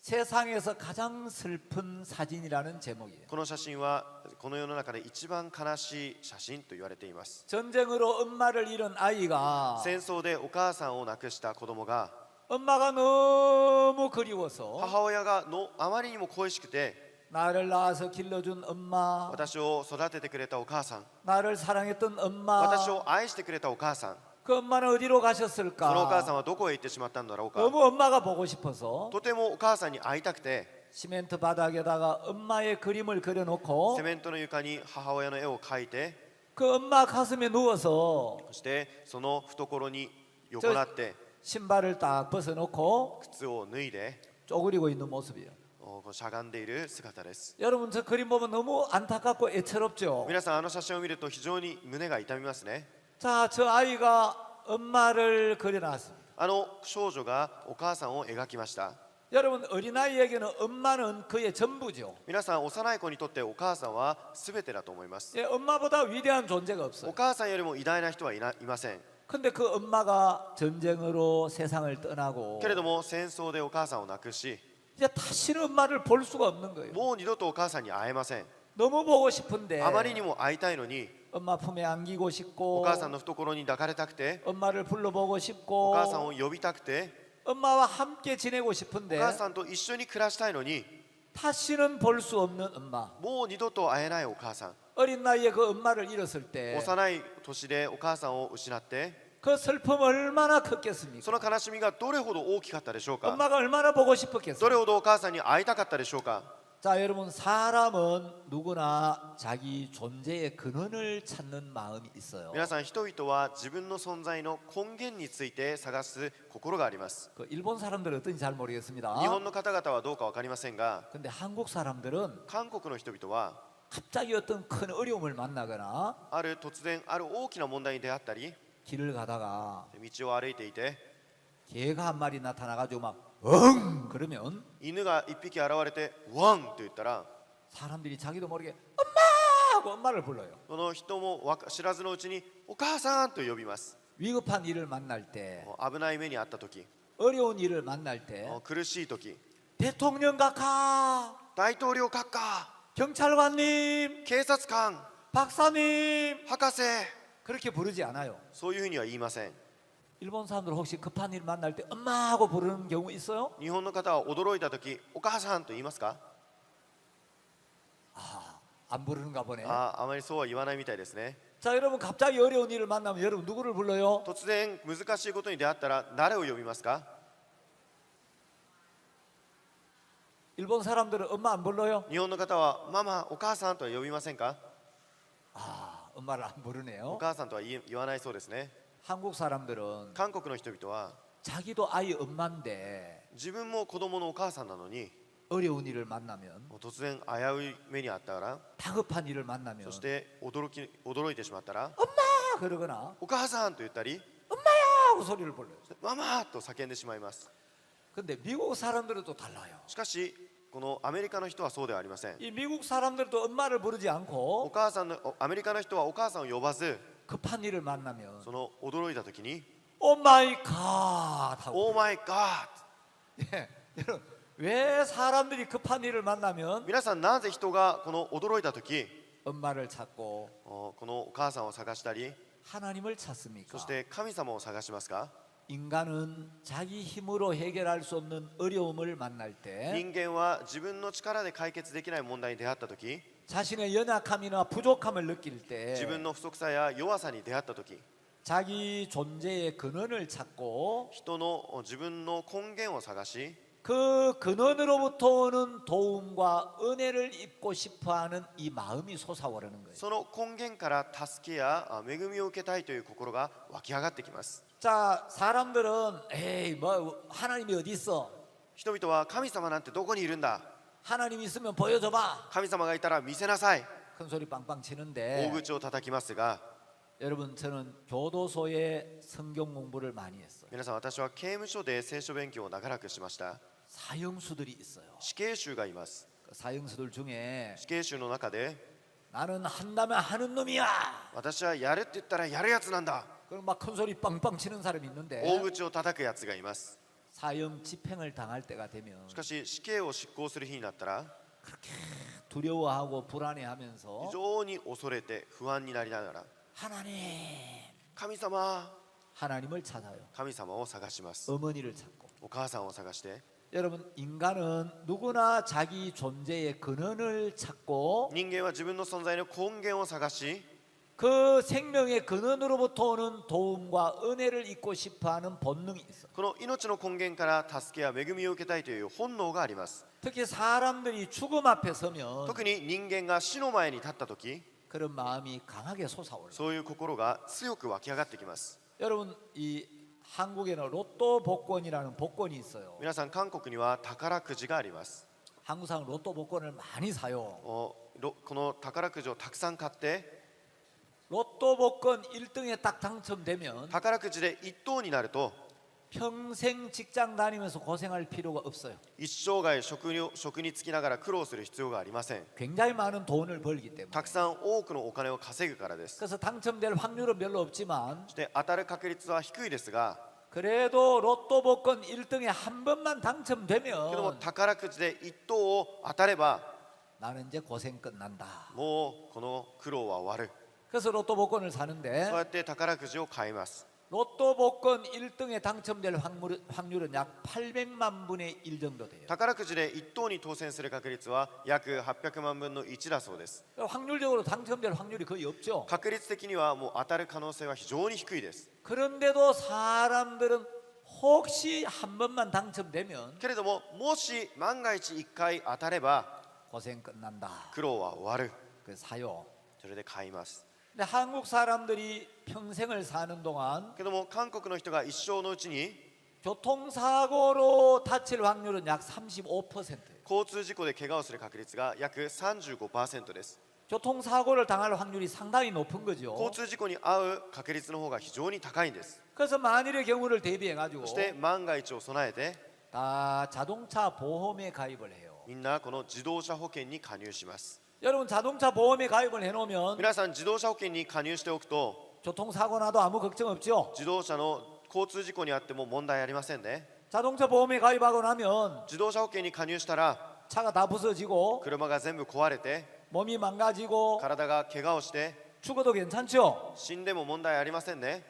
세상에서 가장 슬픈 사진이라는 제목이에요. この写真はこの世の中で一番悲しい写真と言われています。 전쟁으로 엄마를 잃은 아이가 戦争でお母さんを亡くした子供が 엄마가 너무 그리워서 母親があまりにも恋しくて 나를 낳아서 길러준 엄마, 私を育ててくれたお母さん、 나를 사랑했던 엄마, 私を愛してくれたお母さん、 그 엄마는 어디로 そのお母さん 가셨을까? はどこへ行ってしまったんだろうか。 너무 엄마가 보고 싶어서 とてもお母さんに会いたくて 시멘트 바닥에다가 엄마의 그림을 그려놓고 セメントの床に母親の絵を描いて、 그 엄마 가슴에 누워서 そしてその懐に横なって 신발을 딱 벗어놓고 靴を脱いで 쪼그리고 있는 모습이에요. こうしゃがんでいる姿です。 여러분 저 그림 보면 너무 안타깝고 애처롭죠. 皆さんあの写真を見ると非常に胸が痛みますね。 자, 저 아이가 엄마를 그려놨습니다. あの少女がお母さんを描きました。 여러분 어린아이에게는 엄마는 그의 전부죠. 皆さん幼い子にとってお母さんは全てだと思います。 예, 엄마보다 위대한 존재가 お 없어요. 母さんよりも偉大な人はいません。 근데 그 엄마가 전쟁으로 세상을 떠나고 けれども戦争でお母さんを亡くし、 이제 다시는 엄마를 볼 수가 없는 거예요. もう二度とお母さんに会えません。 너무 보고 싶은데 あまりにも会いたいのに 엄마 품에 안기고 お 싶고 母さんの懐に抱かれたくて、 엄마를 불러보고 お 싶고 母さんを呼びたくて、 엄마와 함께 지내고 お 싶은데 母さんと一緒に暮らしたいのに 다시는 볼 수 없는 엄마. もう二度と会えないお母さん。 어린 나이에 그 엄마를 잃었을 때 幼い年でお母さんを失って、 그 슬픔 얼마나 컸겠습니까? その悲しみがどれほど大きかったでしょうか。 엄마가 얼마나 보고 どれ 싶었겠어요? ほどお母さんに会いたかったでしょうか。 자, 여러분 사람은 누구나 자기 존재의 근원을 찾는 마음이 있어요. 皆さん人々は自分の存在の根源について探す心があります。 그 일본 사람들은 어떤지 잘 모르겠습니다. 日本の方々はどうか分かりませんが、 근데 한국 사람들은 韓国の人々は 갑자기 어떤 큰 어려움을 만나거나 ある突然ある大きな問題に出会ったり、 길을 가다가 道を歩いていて 개가 한 마리 나타나가지고 막 엉! 그러면 犬が一匹現れてワンと言ったら、 사람들이 자기도 모르게 엄마! 하고 엄마를 불러요. その人も知らずのうちにお母さんと呼びます。 위급한 일을 만날 때, 危ない目にあった時、 어려운 일을 만날 때 苦しい時、 대통령 각하, 大統領閣下、 경찰관님, 警察官、 박사님 博士、 그렇게 부르지 않아요. そういうふうには言いません。 일본 사람들 혹시 급한 일 만날 때 엄마 하고 부르는 경우 있어요? 日本の方は驚いた時お母さんと言いますか。 안 부르는가 보네. あまりそうは言わないみたいですね。 자, 여러분 갑자기 어려운 일을 만나면 여러분 누구를 불러요? 突然難しいことに出会ったら誰を呼びますか。 일본 사람들은 엄마 안 불러요? 日本の方はママ、お母さんとは呼びませんか。 엄마를 안 お 부르네요. 母さんとは言わないそうですね。 한국 사람들은 韓国の人々は 자기도 아이 엄마인데 自分も子供のお母さんなのに、 어려운 일을 만나면 突然危うい目にあったら、 다급한 일을 만나면 そして驚いてしまったら、 엄마 그러거나 お母さんと言ったり、 하고 소리를 불러요. ママと叫んでしまいます。 근데 미국 사람들은 또 달라요. しかしこのアメリカの人はそうではありません。 이 미국 사람들도 엄마를 부르지 お 않고 母さんのアメリカの人はお母さんを呼ばず、 급한 일을 만나면 その驚いた時に 오 마이 갓 하고 オーマイガー。 예, 여러분 왜 사람들이 급한 일을 만나면 皆さんなぜ人がこの驚いた時 엄마를 찾고 このお母さんを探したり、 하나님을 찾습니까? そして神様を探しますか。 인간은 자기 힘으로 해결할 수 없는 어려움을 만날 때 人間は自分の力で解決できない問題に出会った時、 자신의 연약함이나 부족함을 느낄 自分 때 の不足さや弱さに出会った時、 자기 존재의 근원을 찾고 人の自分の根源を探し、 그 근원으로부터 오는 도움과 은혜를 입고 싶어하는 이 마음이 솟아오르는 거예요. その根源から助けや恵みを受けたいという心が湧き上がってきます。 자, 사람들은 에이 뭐 하나님이 어디 있어? 人々は神様なんてどこにいるんだ、 하나님 있으면 보여줘봐. 神様がいたら見せなさい、 큰 소리 빵빵 大 치는데 口を叩きますが、 여러분 저는 교도소에 성경 공부를 많이 했어요. 皆さん私は刑務所で聖書勉強を長らくしました。 사형수들이 있어요. 死刑囚がいます。 그 사형수들 중에 死刑囚の中で 나는 한다면 하는 놈이야. 私はやるって言ったらやるやつなんだ、 그럼 막 큰 소리 빵빵 치는 사람이 大 있는데 口を叩くやつがいます。 사형 집행을 당할 때가 되면 しかし死刑を執行する日になったら 두려워하고 불안해하면서 非常に恐れて不安になりながら、 하나님, 神様、 하나님을 찾아요. 神様を探します。 어머니를 찾고. お母さんを探して、 여러분 인간은 누구나 자기 존재의 근원을 찾고 人間は自分の存在の根源を探し、 그 생명의 근원으로부터 오는 도움과 은혜를 입고 싶어하는 본능이 있어. この命の根源から助けや恵みを受けたいという本能があります。 특히 사람들이 죽음 앞에 서면 特に人間が死の前に立った時、 그런 마음이 강하게 솟아올라. そういう心が強く湧き上がってきます。 여러분 이 한국에는 로또 복권이라는 복권이 있어요. 皆さん韓国には宝くじがあります。 한국 사람 로또 복권을 많이 사요. この宝くじをたくさん買って 로또 복권 1등에 딱 당첨되면 宝くじで1等になると 평생 직장 다니면서 고생할 필요가 없어요. 一生涯職に就きながら苦労する必要がありません。 굉장히 많은 돈을 벌기 때문에. たくさん多くのお金を稼ぐからです。 그래서 당첨될 확률은 별로 없지만 そして当たる確率は低いですが、 그래도 로또 복권 1등에 한 번만 けども 당첨되면 宝くじで1等を当たれば 나는 이제 고생 끝난다. もうこの苦労は終わる。 그래서 로또 복권을 そう 사는데 やって宝くじを買います。 로또 복권 1등에 당첨될 확률은 약 800만 분의 1 정도 돼요. 宝くじで1等に当選する確率は約800万分の1だそうです。 확률적으로 당첨될 확률이 거의 없죠. 確率的にはもう当たる可能性は非常に低いです。 그런데도 사람들은 혹시 한 번만 당첨되면 けれどももし万が一1回当たれば 고생 끝난다. 苦労は終わる。 그래서 사요. それで買います。 근데 한국 사람들이 평생을 사는 동안 けども韓国の人が一生のうちに 교통사고로 다칠 확률은 약 35%예요. 交通事故で怪我をする確率が約 35% です。 교통사고를 당할 확률이 상당히 높은 交 거죠. 通事故に遭う確率の方が非常に高いんです。 그래서 만일의 경우를 대비해 そ 가지고 して万が一を備えて 다 자동차 보험에 가입을 해요. みんなこの自動車保険に加入します。 여러분 자동차 보험에 가입을 해 놓으면 皆さん自動車保険に加入しておくと 교통사고 나도 아무 걱정 없죠. 自動車の交通事故にあっても問題ありませんね。 자동차 보험에 가입하고 나면 自動車保険に加入したら 차가 다 부서지고 車が全部壊れて 몸이 망가지고 体が怪我をして 죽어도 괜찮죠. 死んでも問題ありませんね。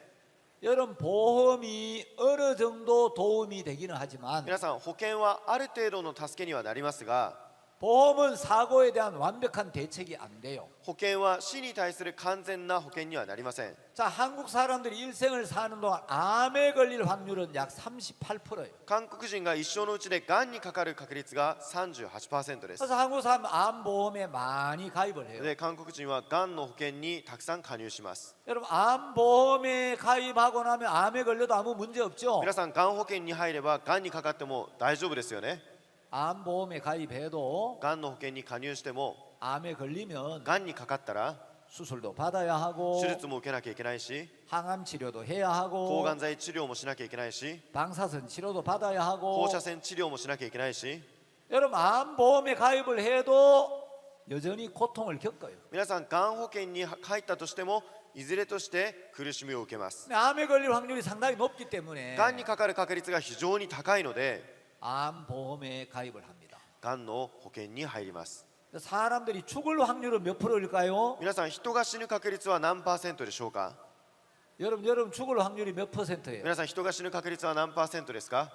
여러분 보험이 어느 정도 도움이 되기는 하지만 皆さん保険はある程度の助けにはなりますが 보험은 사고에 대한 완벽한 대책이 안 돼요. 保険は死に対する完全な保険にはなりません。 자, 한국 사람들이 일생을 사는 동안 암에 걸릴 확률은 약 38%예요. 韓国人が一生のうちでがんにかかる確率が 38% です。 그래서 한국 사람 암 보험에 많이 가입을 해요. で韓国人はがんの保険にたくさん加入します。 여러분 암 보험에 가입하고 나면 암에 걸려도 아무 문제 없죠. 皆さんがん保険に入ればがんにかかっても大丈夫ですよね。 암 보험에 가입해도 がんの保険に加入しても 암에 걸리면 がんにかかったら 수술도 받아야 하고 手術も受けなきゃいけないし 항암 치료도 해야 抗 하고 がん剤治療もしなきゃいけないし 방사선 치료도 받아야 放 하고 射線治療もしなきゃいけないし 여러분 암 보험에 가입을 해도 여전히 고통을 겪어요. 皆さんがん保険に入ったとしてもいずれとして苦しみを受けます。 근데 암에 걸릴 확률이 상당히 높기 때문에 がんにかかる確率が非常に高いので 암 보험에 가입을 합니다. がんの保険に入ります。 사람들이 죽을 확률은 몇 프로일까요? 皆さん人が死ぬ確率は何パーセントでしょうか。 여러분 죽을 확률이 몇 퍼센트예요? 皆さん人が死ぬ確率は何パーセントですか。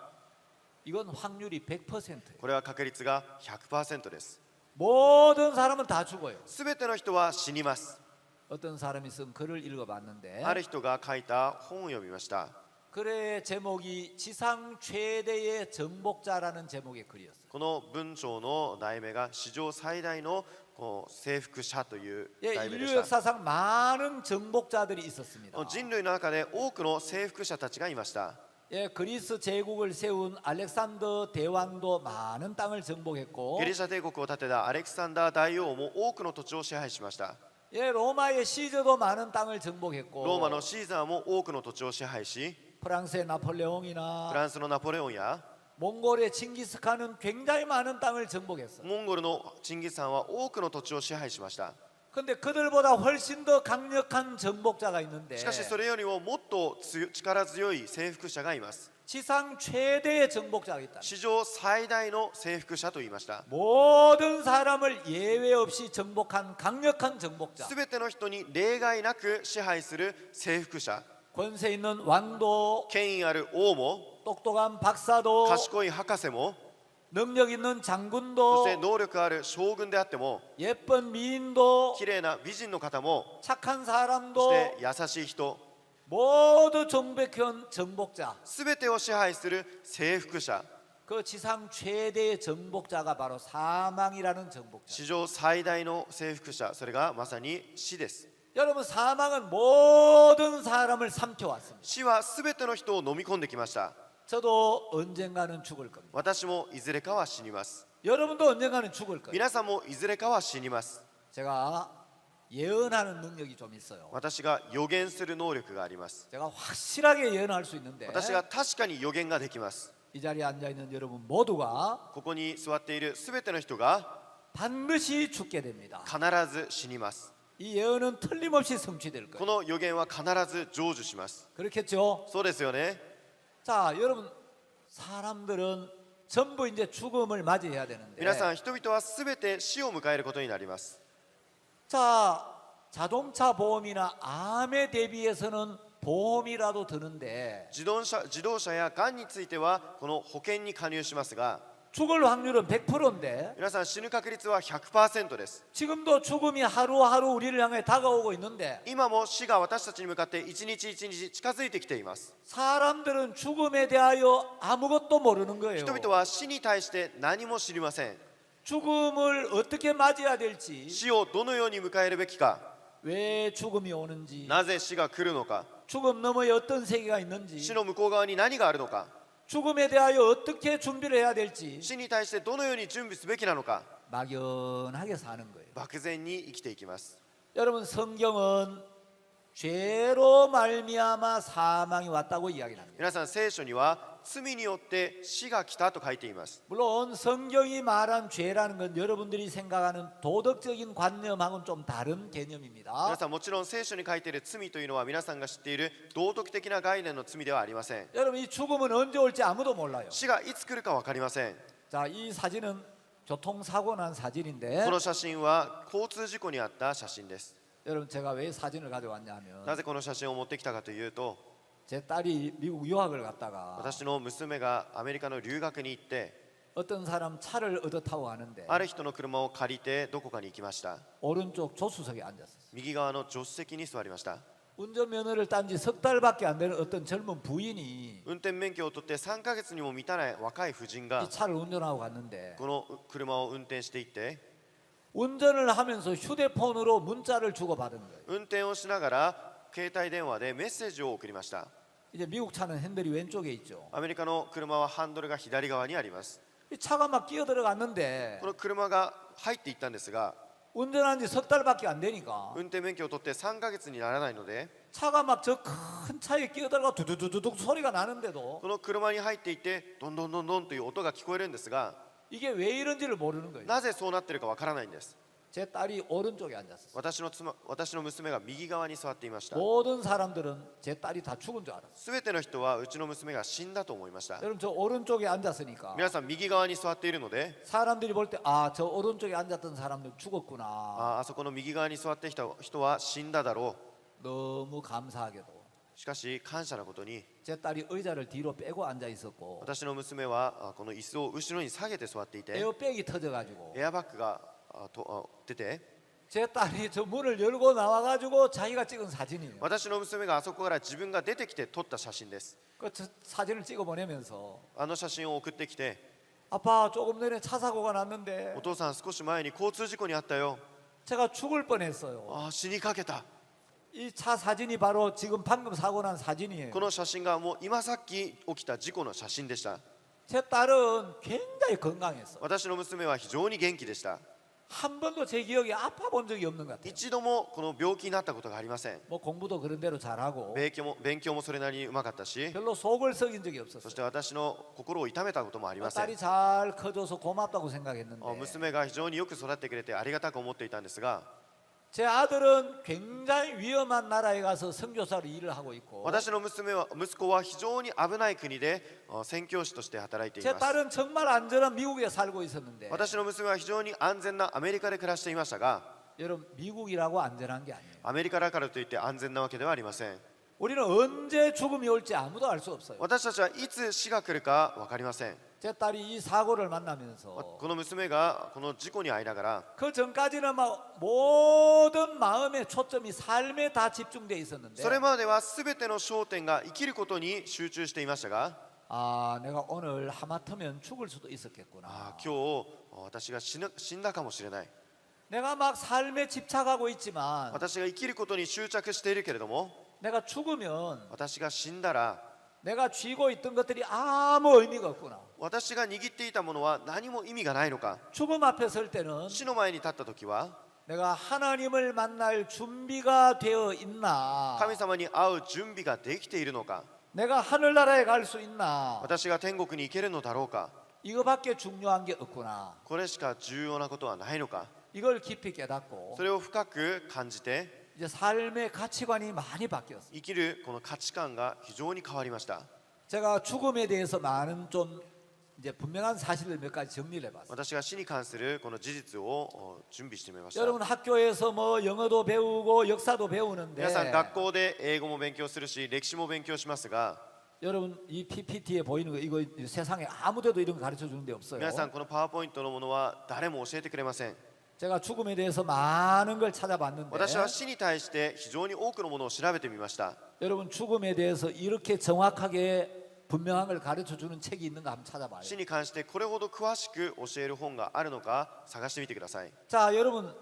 이건 확률이 100%예요. これは確率が 100% です。 모든 사람은 다 죽어요. すべての人は死にます。 어떤 사람이 쓴 글을 읽어봤는데 ある人が書いた本を読みました。 글의 제목이 지상 최대의 정복자라는 제목의 글이었어요. この文章の題名が史上最大のこう征服者という 예, 題名で 인류 した。 역사상 많은 정복자들이 있었습니다. 人類の中で多くの征服者たちがいました。 예, 그리스 제국을 세운 알렉산더 대왕도 많은 땅을 정복했고 ギリシャ帝国を建てたアレクサンダー大王も多くの土地を支配しました。 예, 로마의 시저도 많은 땅을 정복했고 ローマのシーザーも多くの土地を支配し、 프랑스의 フ 나폴레옹이나 ランスのナポレオンや 몽골의 칭기스칸은 굉장히 많은 땅을 정복했어요. モンゴルのチンギス・ハンは多くの土地を支配しました。 근데 그들보다 훨씬 더 강력한 정복자가 있는데 しかしそれよりももっと力強い征服者がいます。 지상 최대의 정복자가 있다. 史上最大の征服者と言いました。 모든 사람을 예외 없이 정복한 강력한 정복자. すべての人に例外なく支配する征服者。 권세 있는 왕도, 権威ある王も 똑똑한 박사도, 賢い博士も 능력 있는 そ 장군도, して能力ある将軍であっても 예쁜 미인도, 綺麗な美人の方も 착한 そ 사람도 して優しい人 모두 정복한 정복자. すべてを支配する征服者 그 지상 최대의 정복자가 바로 사망이라는 정복자. 史上最大の征服者それがまさに死です。 여러분 사망은 모든 사람을 삼켜왔습니다. 死はすべての人を飲み込んできました。 저도 언젠가는 죽을 겁니다. 私もいずれかは死にます。 여러분도 언젠가는 죽을 거예요. 皆さんもいずれかは死にます。 제가 예언하는 능력이 좀 있어요. 私が予言する能力があります。 제가 확실하게 예언할 수 있는데 私が確かに予言ができます。 이 자리에 앉아 있는 여러분 모두가 ここに座っているすべての人が 반드시 죽게 됩니다. 必ず死にます。 이 예언은 틀림없이 성취될 こ 거예요. の予言は必ず成就します。 그렇겠죠? そうですよね。 자, 여러분 사람들은 전부 이제 죽음을 맞이해야 되는데 皆さん人々はすべて死を迎えることになります。 자, 자동차 보험이나 암에 대비해서는 보험이라도 드는데 自動車やがんについてはこの保険に加入しますが、 죽을 확률은 100%인데 皆さん死ぬ確率は 100% です。 지금도 죽음이 하루하루 우리를 향해 다가오고 있는데 今も死が私たちに向かって一日一日近づいてきています。 사람들은 죽음에 대하여 아무것도 모르는 거예요. 人々は死に対して何も知りません。 죽음을 어떻게 맞이해야 될지, 死をどのように迎えるべきか、 왜 죽음이 오는지, なぜ死が来るのか、 죽음 너머에 어떤 세계가 있는지, 死の向こう側に何があるのか、 죽음에 대하여 어떻게 준비를 해야 될지 死に対してどのように準備すべきなのか、 막연하게 사는 거예요. 漠然に生きていきます。 여러분 성경은 죄로 말미암아 사망이 왔다고 이야기합니다. 皆さん聖書には罪によって死が来たと書いています。 물론 성경이 말한 죄라는 건 여러분들이 생각하는 도덕적인 관념하고는 좀 다른 皆 개념입니다. さんもちろん聖書に書いている罪というのは皆さんが知っている道徳的な概念の罪ではありません。 여러분 이 죽음은 언제 올지 아무도 몰라요. 死がいつ来るか分かりません。 자, 이 사진은 교통사고 난 사진인데 この写真は交通事故にあった写真です。 여러분 제가 왜 사진을 가져왔냐 하면 なぜこの写真を持ってきたかというと、 제 딸이 미국 유학을 갔다가 私の娘がアメリカの留学に行って、 어떤 사람 차를 얻어 타고 가는데 ある人の車を借りてどこかに行きました。 오른쪽 조수석에 앉았어요. 右側の助手席に座りました。 운전면허를 딴 지 석 달밖에 안 되는 어떤 젊은 부인이 運転免許を取って3ヶ月にも満たない若い婦人が 이 차를 운전하고 갔는데 この車を運転していって、 운전을 하면서 휴대폰으로 문자를 주고받은 거예요. 運転をしながら携帯電話でメッセージを送りました。 이제 미국 차는 핸들이 왼쪽에 있죠. アメリカの車はハンドルが左側にあります。 이 차가 막 끼어 들어갔는데 この車が入っていったんですが、 운전한 지 석 달밖에 안 되니까 運転免許を取って3ヶ月にならないので、 차가 막 저 큰 차에 끼어 들어가 두두두둑 소리가 나는데도 この車に入っていてどんどんどんどんという音が聞こえるんですが、 이게 왜 이런지를 모르는 거예요. なぜそうなっているかわからないんです。 제 딸이 오른쪽에 앉았어요. 私の娘が右側に座っていました。 모든 사람들은 제 딸이 다 죽은 줄 알았어요. すべての人はうちの娘が死んだと思いました。 여러분 저 오른쪽에 앉았으니까 皆さん右側に座っているので、 사람들이 볼 때 아 저 오른쪽에 앉았던 사람들 죽었구나. あそこの右側に座ってきた人は死んだだろ 너무 감사하게도 う。しかし感謝なことに、 제 딸이 의자를 뒤로 빼고 앉아 있었고 私の娘はこの椅子を後ろに下げて座っていて、 에어백이 터져가지고 エアバッグが出て、 제 딸이 저 문을 열고 나와가지고 자기가 찍은 사진이에요. 私の娘があそこから自分が出てきて撮った写真です。 그 사진을 찍어 보내면서 あの写真を送ってきて、 아빠 조금 전에 차 사고가 났는데 お父さん少し前に交通事故にあったよ。 제가 죽을 뻔했어요. 死にかけた。 이 차 사진이 바로 지금 방금 사고 난 사진이에요. この写真がもう今さっき起きた事故の写真でした。 제 딸은 굉장히 건강했어요. 私の娘は非常に元気でした。 한 번도 제 기억에 아파 본 적이 없는 것 같아요. 一度もこの病気になったことがありません。 뭐 공부도 그런 대로 잘하고 勉強もそれなりにうまかったし、 별로 속을 썩인 적이 そ 없었어요. して私の心を痛めたこともありません。 딸이 잘 커져서 고맙다고 생각했는데 娘が非常によく育ってくれてありがたく思っていたんですが、 제 아들은 굉장히 위험한 나라에 가서 선교사로 일을 하고 있고 私の息子は非常に危ない国で宣教師として働いてい 제 ます。 딸은 정말 안전한 미국에 살고 있었는데 私の娘は非常に安全なアメリカで暮らしていましたが、 여러분 미국이라고 안전한 게 아니에요. アメリカだからといって安全なわけではありません。 우리는 언제 죽음이 올지 아무도 알 수 없어요. 私たちはいつ死が来るか分かりません。 제 딸이 이 사고를 만나면서 この娘がこの事故に遭いながら、 그 전까지는 막 모든 마음의 초점이 삶에 다 집중돼 있었는데 それまでは全ての焦点が生きることに集中していましたが、 아 내가 오늘 하마터면 죽을 수도 있었겠구나. 今日私が死んだかもしれない。 내가 막 삶에 집착하고 있지만 私が生きることに執着しているけれども、 내가 죽으면 私が死んだら 내가 쥐고 있던 것들이 아무 의미가 없구나. 私が握っていたものは何も意味がないのか。 죽음 앞에 설 때는 死の前に立った時は 내가 하나님을 만날 준비가 되어 있나, 神様に会う準備ができているのか、 내가 하늘나라에 갈 수 있나, 私が天国に行けるのだろうか。 이거밖에 중요한 게 없구나. これしか重要なことはないのか。 이걸 깊이 깨닫고 それを深く感じて 이제 삶의 가치관이 많이 바뀌었어요. 生きるこの価値観が非常に変わりました。 제가 죽음에 대해서 많은 좀 이제 분명한 사실을 몇 가지 정리를 해봤어요. 私が死に関するこの事実を準備してみました。 여러분 학교에서 뭐 영어도 배우고 역사도 배우는데 皆さん学校で英語も勉強するし歴史も勉強しますが、 여러분 이 PPT에 보이는 거 이거 세상에 아무데도 이런 거 가르쳐 주는 데 없어요. 皆さんこのパワーポイントのものは誰も教えてくれません。 제가 죽음에 대해서 많은 걸 찾아봤는데 私は死に対して非常に多くのものを調べてみました。 여러분 죽음에 대해서 이렇게 정확하게 분명한 걸 가르쳐 주는 책이 있는가 한번 찾아봐요. 死に関してこれほど詳しく教える本があるのか探してみてください。 자, 여러분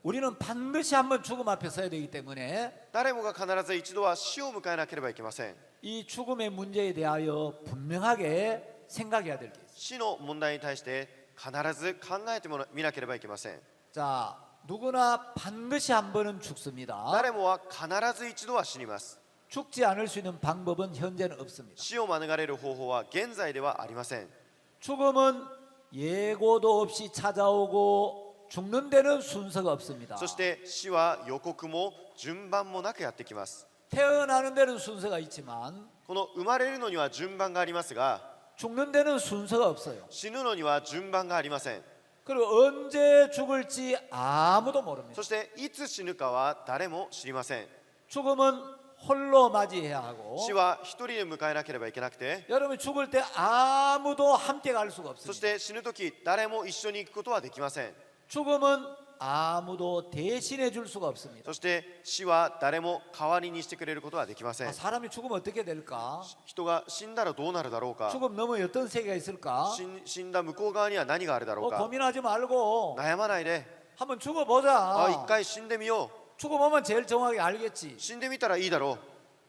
우리는 반드시 한번 죽음 앞에 서야 되기 때문에 誰もが必ず一度は死を迎えなければいけません。 이 죽음의 문제에 대하여 분명하게 생각해야 될 게 있어요. 死の問題に対して必ず考えてみなければいけません。 자, 누구나 반드시 한 번은 죽습니다. 誰もは必ず一度は死にます。 죽지 않을 수 있는 방법은 현재는 없습니다. 死を免れる方法は現在ではありません。 죽음은 예고도 없이 찾아오고 죽는 데는 순서가 없습니다. そして死は予告も順番もなくやってきます。 태어나는 데는 순서가 있지만 この生まれるのには順番がありますが、 죽는 데는 순서가 없어요. 死ぬのには順番がありません。 그리고 언제 죽을지 아무도 모릅니다. そしていつ死ぬかは誰も知りません。 죽음은 홀로 맞이해야 하고 死は一人で迎えなければいけなくて、 여러분이 죽을 때 아무도 함께 갈 수가 そし 없습니다. て死ぬ時誰も一緒に行くことはできません。 죽음은 아무도 대신해 줄 수가 없습니다. そして死は誰も代わりにしてくれることはできません。 사람이 죽으면 어떻게 될까? 人が死んだらどうなるだろうか。 죽음 너머에 어떤 세계가 있을까? 死んだ向こう側には何があるだろうか。 고민하지 말고 悩まないで、 한번 あ、 죽어보자. 一回死んでみよ 죽어보면 제일 정확하게 알겠지. う。死んでみたらいいだろ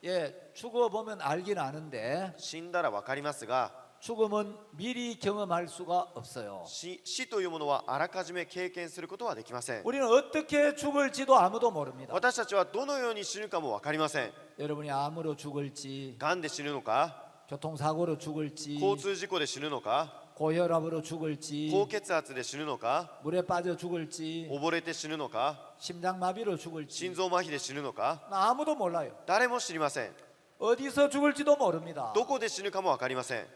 예, 죽어보면 알긴 아는데 う。死んだら分かりますが、 죽음은 미리 경험할 수가 없어요. 死というものはあらかじめ経験することはできません。 우리는 어떻게 죽을지도 아무도 모릅니다. 私たちはどのように死ぬかも分かりません。 여러분이 암으로 죽을지, がんで死ぬのか、 교통사고로 죽을지, 交通事故で死ぬのか、 고혈압으로 죽을지, 高血圧で死ぬのか、 물에 빠져 죽을지, 溺れて死ぬのか、 심장마비로 죽을지 心臓麻痺で死ぬのか、 아무도 몰라요. 誰も知りません。 어디서 죽을지도 모릅니다. どこで死ぬかも分かりません。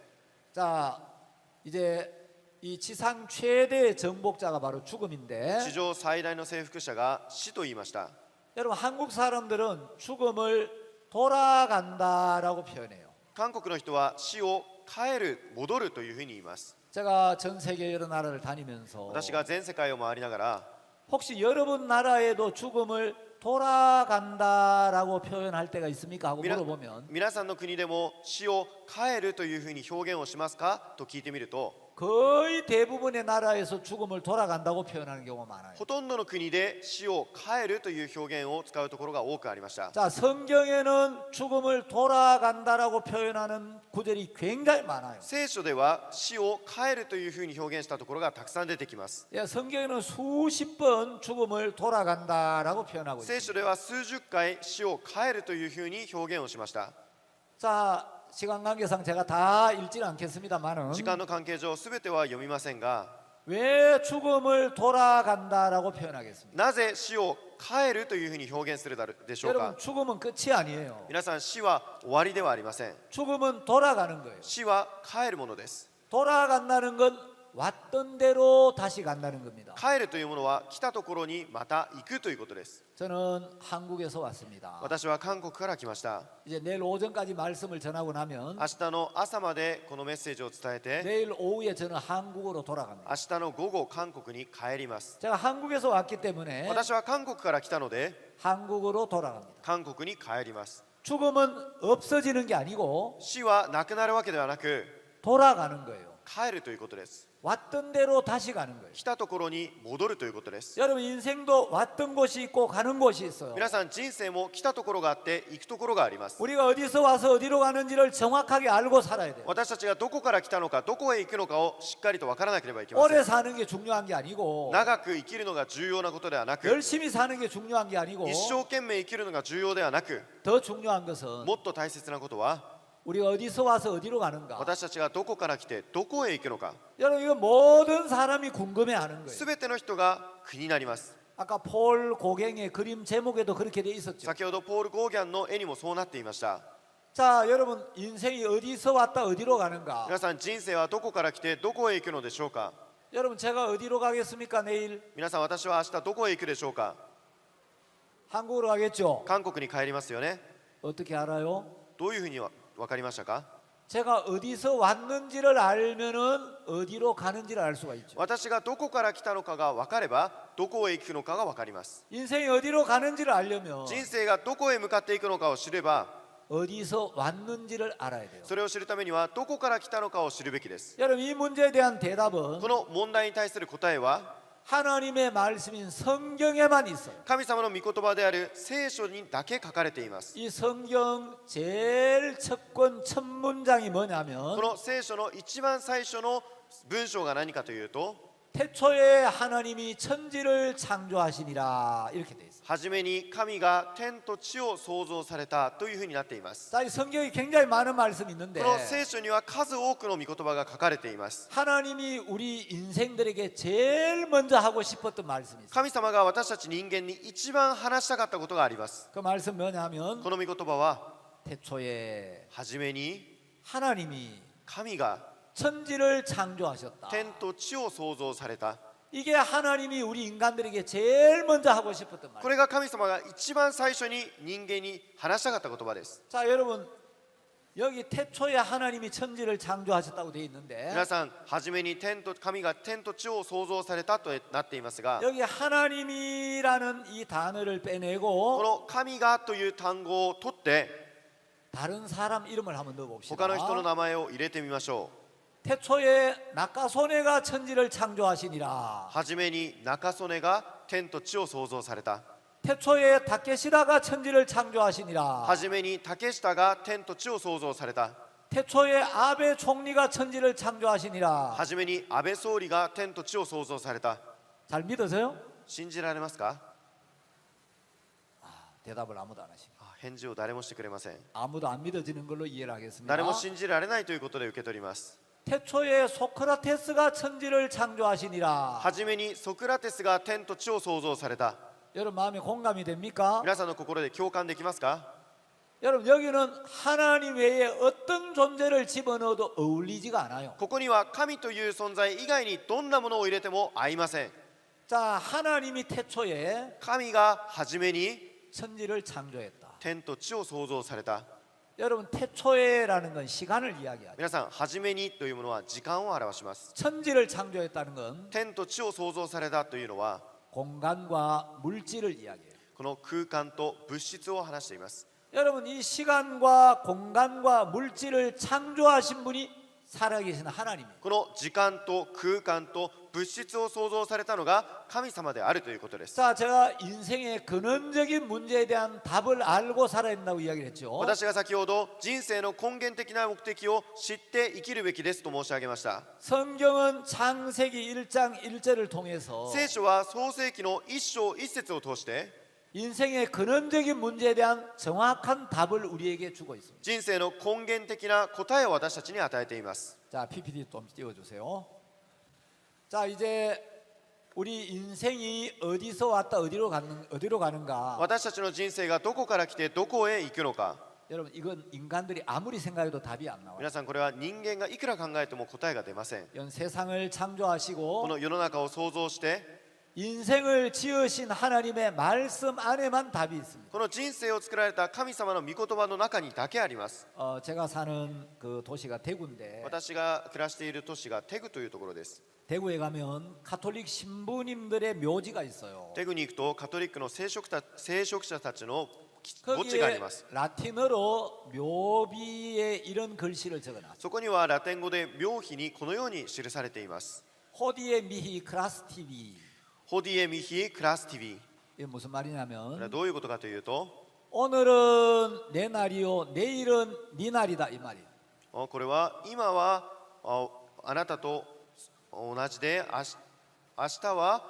자, 이제 이 지상 최대의 정복자가 바로 죽음인데 地上最大の征服者が死と言いました。 여러분 한국 사람들은 죽음을 돌아간다라고 표현해요. 韓国の人は死を帰る、戻るというふうに言います。 제가 전 세계 여러 나라를 다니면서 私が全世界を回りながら、 혹시 여러분 나라에도 죽음을 돌아간다라고 표현할 때가 있습니까? 하고 皆 물어보면 皆さんの国でも死を帰るというふうに表現をしますかと聞いてみると、 거의 대부분의 나라에서 죽음을 돌아간다고 표현하는 경우가 많아요. ほとんどの国で死を帰るという表現を使うところが多くありました。 자, 성경에는 죽음을 돌아간다라고 표현하는 구절이 굉장히 많아요. 聖書では死を帰るというふうに表現したところがたくさん出てきます。 예, 성경에는 수십 번 죽음을 돌아간다라고 표현하고 聖 있습니다. 書では数十回死を帰るというふうに表現をしました。 자, 시간 관계상 제가 다 읽지는 않겠습니다만은 時間の関係上すべては読みませんが、 왜 죽음을 돌아간다라고 표현하겠습니까? なぜ死を帰るというふうに表現するでしょうか。 여러분 죽음은 끝이 아니에요. 皆さん、死は終わりではありません。 죽음은 돌아가는 거예요. 死は帰るものです。 돌아간다는 건 왔던 대로 다시 간다는 겁니다. 帰るというものは来たところにまた行くということです。 저는 한국에서 왔습니다. 私は韓国から来ました。 이제 내일 오전까지 말씀을 전하고 나면 明日の朝までこのメッセージを伝えて、 내일 오후에 저는 한국으로 돌아갑니다. 明日の午後韓国に帰ります。 제가 한국에서 왔기 때문에 私は韓国から来たので 한국으로 돌아갑니다. 韓国に帰ります。 죽음은 없어지는 게 아니고 死はなくなるわけではなく、 돌아가는 거예요. 帰るということです。 왔던 대로 다시 가는 거예요. 来たところに戻るということです。 여러분 인생도 왔던 곳이 있고 가는 곳이 있어요. 皆さん人生も来たところがあって行くところがあります。 우리가 어디서 와서 어디로 가는지를 정확하게 알고 살아야 돼요. 私たちがどこから来たのかどこへ行くのかをしっかりと分からなければいけませ 오래 ん。 사는 게 중요한 게 아니고 長く生きるのが重要なことではなく、 열심히 사는 게 중요한 게 아니고 一生懸命生きるのが重要ではなく、 더 중요한 것은 もっと大切なことは 우리가 어디서 와서 어디로 가는가. 私たちがどこから来てどこへ行くのか、 여러분 이거 모든 사람이 궁금해하는 거예요. すべての人が気になります。 아까 폴 고갱의 그림 제목에도 그렇게 돼 있었죠. 先ほどポール・ゴーギャンの絵にもそうなっていました。 자, 여러분 인생이 어디서 왔다 어디로 가는가. 皆さん人生はどこから来てどこへ行くのでしょうか。 여러분 제가 어디로 가겠습니까 내일? 皆さん私は明日どこへ行くでしょうか。 한국으로 가겠죠. 韓国に帰りますよね。 어떻게 알아요? どういうふうに分かりましたか。 제가 어디서 왔는지를 알면은 어디로 가는지를 알 수가 있죠. 私がどこから来たのかが分かればどこへ行くのかが分かります。 인생이 어디로 가는지를 알려면 人生がどこへ向かっていくのかを知れば、 어디서 왔는지를 알아야 돼요. それを知るためにはどこから来たのかを知るべきです。 여러분 이 문제에 대한 대답은 この問題に対する答えは 하나님의 말씀인 성경에만 있어요. 神様の御言葉である聖書にだけ書かれています。 이 성경 제일 첫 문장이 こ 뭐냐면 の聖書の一番最初の文章が何かというと、 태초에 하나님이 천지를 창조하시니라 이렇게 돼 있어요. はじめに神が天と地を創造されたというふうになっています。 자, 이 성경이 굉장히 많은 말씀이 있는데 この聖書には数多くの御言葉が書かれています。 하나님이 우리 인생들에게 제일 먼저 하고 싶었던 말씀이 있어요. 神様が私たち人間に一番話したかったことがあります。 그 말씀 뭐냐면 この御言葉は 태초에 はじめに 하나님이 神が 천지를 창조하셨다. 天と地を創造された。 이게 하나님이 우리 인간들에게 제일 먼저 하고 싶었던 こ 말. れが神様が一番最初に人間に話したかった言葉です。 자, 여러분 여기 태초에 하나님이 천지를 창조하셨다고 되어 있는데 皆さん、はじめに神が天と地を創造されたとなっていますが、 여기 하나님이라는 이 단어를 こ 빼내고 の神がという単語を取って 다른 사람 이름을 한번 他の人の 넣어봅시다. 名前を入れてみましょう。 태초에 낙가소네가 천지를 창조하시니라. はじめに中曽根が天と地を創造された。 태초에 다케시다가 천지를 창조하시니라. はじめに竹下が天と地を創造された。 태초에 아베 총리가 천지를 창조하시니라. はじめに安倍総理が天と地を創造された。 잘 믿으세요? 信じられますか？ 대답을 아무도 안 하시네. 返事を誰もしてくれません。 아무도 안 믿어지는 걸로 이해를 하겠습니다. 誰も信じられないということで受け取ります。 태초에 소크라테스가 천지를 창조하시니라. はじめにソクラテスが天と地を創造された。 여러분 마음에 공감이 됩니까? 皆さんの心で共感できますか？ 여러분 여기는 하나님 외에 어떤 존재를 집어넣어도 어울리지가 않아요. ここには神という存在以外にどんなものを入れても合いません。 자, 하나님이 태초에 神がはじめに 천지를 창조했다. 天と地を創造された。 여러분 태초에라는 건 시간을 이야기하죠. 皆さん、はじめにというものは時間を表します。 천지를 창조했다는 건 天と地を創造されたというのは 공간과 물질을 이야기해요. この空間と物質を話しています。 여러분 이 시간과 공간과 물질을 창조하신 분이 살아계신 하나님이에요. この時間と空間と物質を創造されたのが神様であるということです。 자, 제가 인생의 근원적인 문제에 대한 답을 알고 살아야 된다고 이야기를 했죠. 私が先ほど人生の根源的な目的を知って生きるべきですと申し上げました。 성경은 창세기 1장 1절을 통해서 聖書は創世記の一章一節を通して 인생의 근원적인 문제에 대한 정확한 답을 우리에게 주고 있습니다. 人生の根源的な答えを私たちに与えています。 자, PPT 좀 띄워주세요. 자, 이제 우리 인생이 어디서 왔다 어디로 가는가? 私たちの人生がどこから来てどこへ行くのか。 여러분 이건 인간들이 아무리 생각해도 답이 안 나와요. 皆さん、これは人間がいくら考えても答えが出ません。 이건 세상을 こ 창조하시고 の世の中を創造して 인생을 지으신 하나님의 말씀 안에만 답이 있습니다. この人生を作られた神様の御言葉の中にだけあります。 제가 사는 그 도시가 대구인데 私が暮らしている都市がテグというところです。 대구에 가면 가톨릭 신부님들의 묘지가 있어요. テグに行くとカトリックの聖職者たちの墓地があり 거기에 ます。 라틴어로 묘비에 이런 글씨를 적어놨어요. そこにはラテン語で廟碑にこのように記されています。 호디에 미히 크라스티비. ホディエミヒクラスティビ。 이게 무슨 これは 말이냐면 どういうことかというと、 오늘은 내 날이요 내일은 네 날이다 이 말이에요. これは今はあなたと同じで、明日は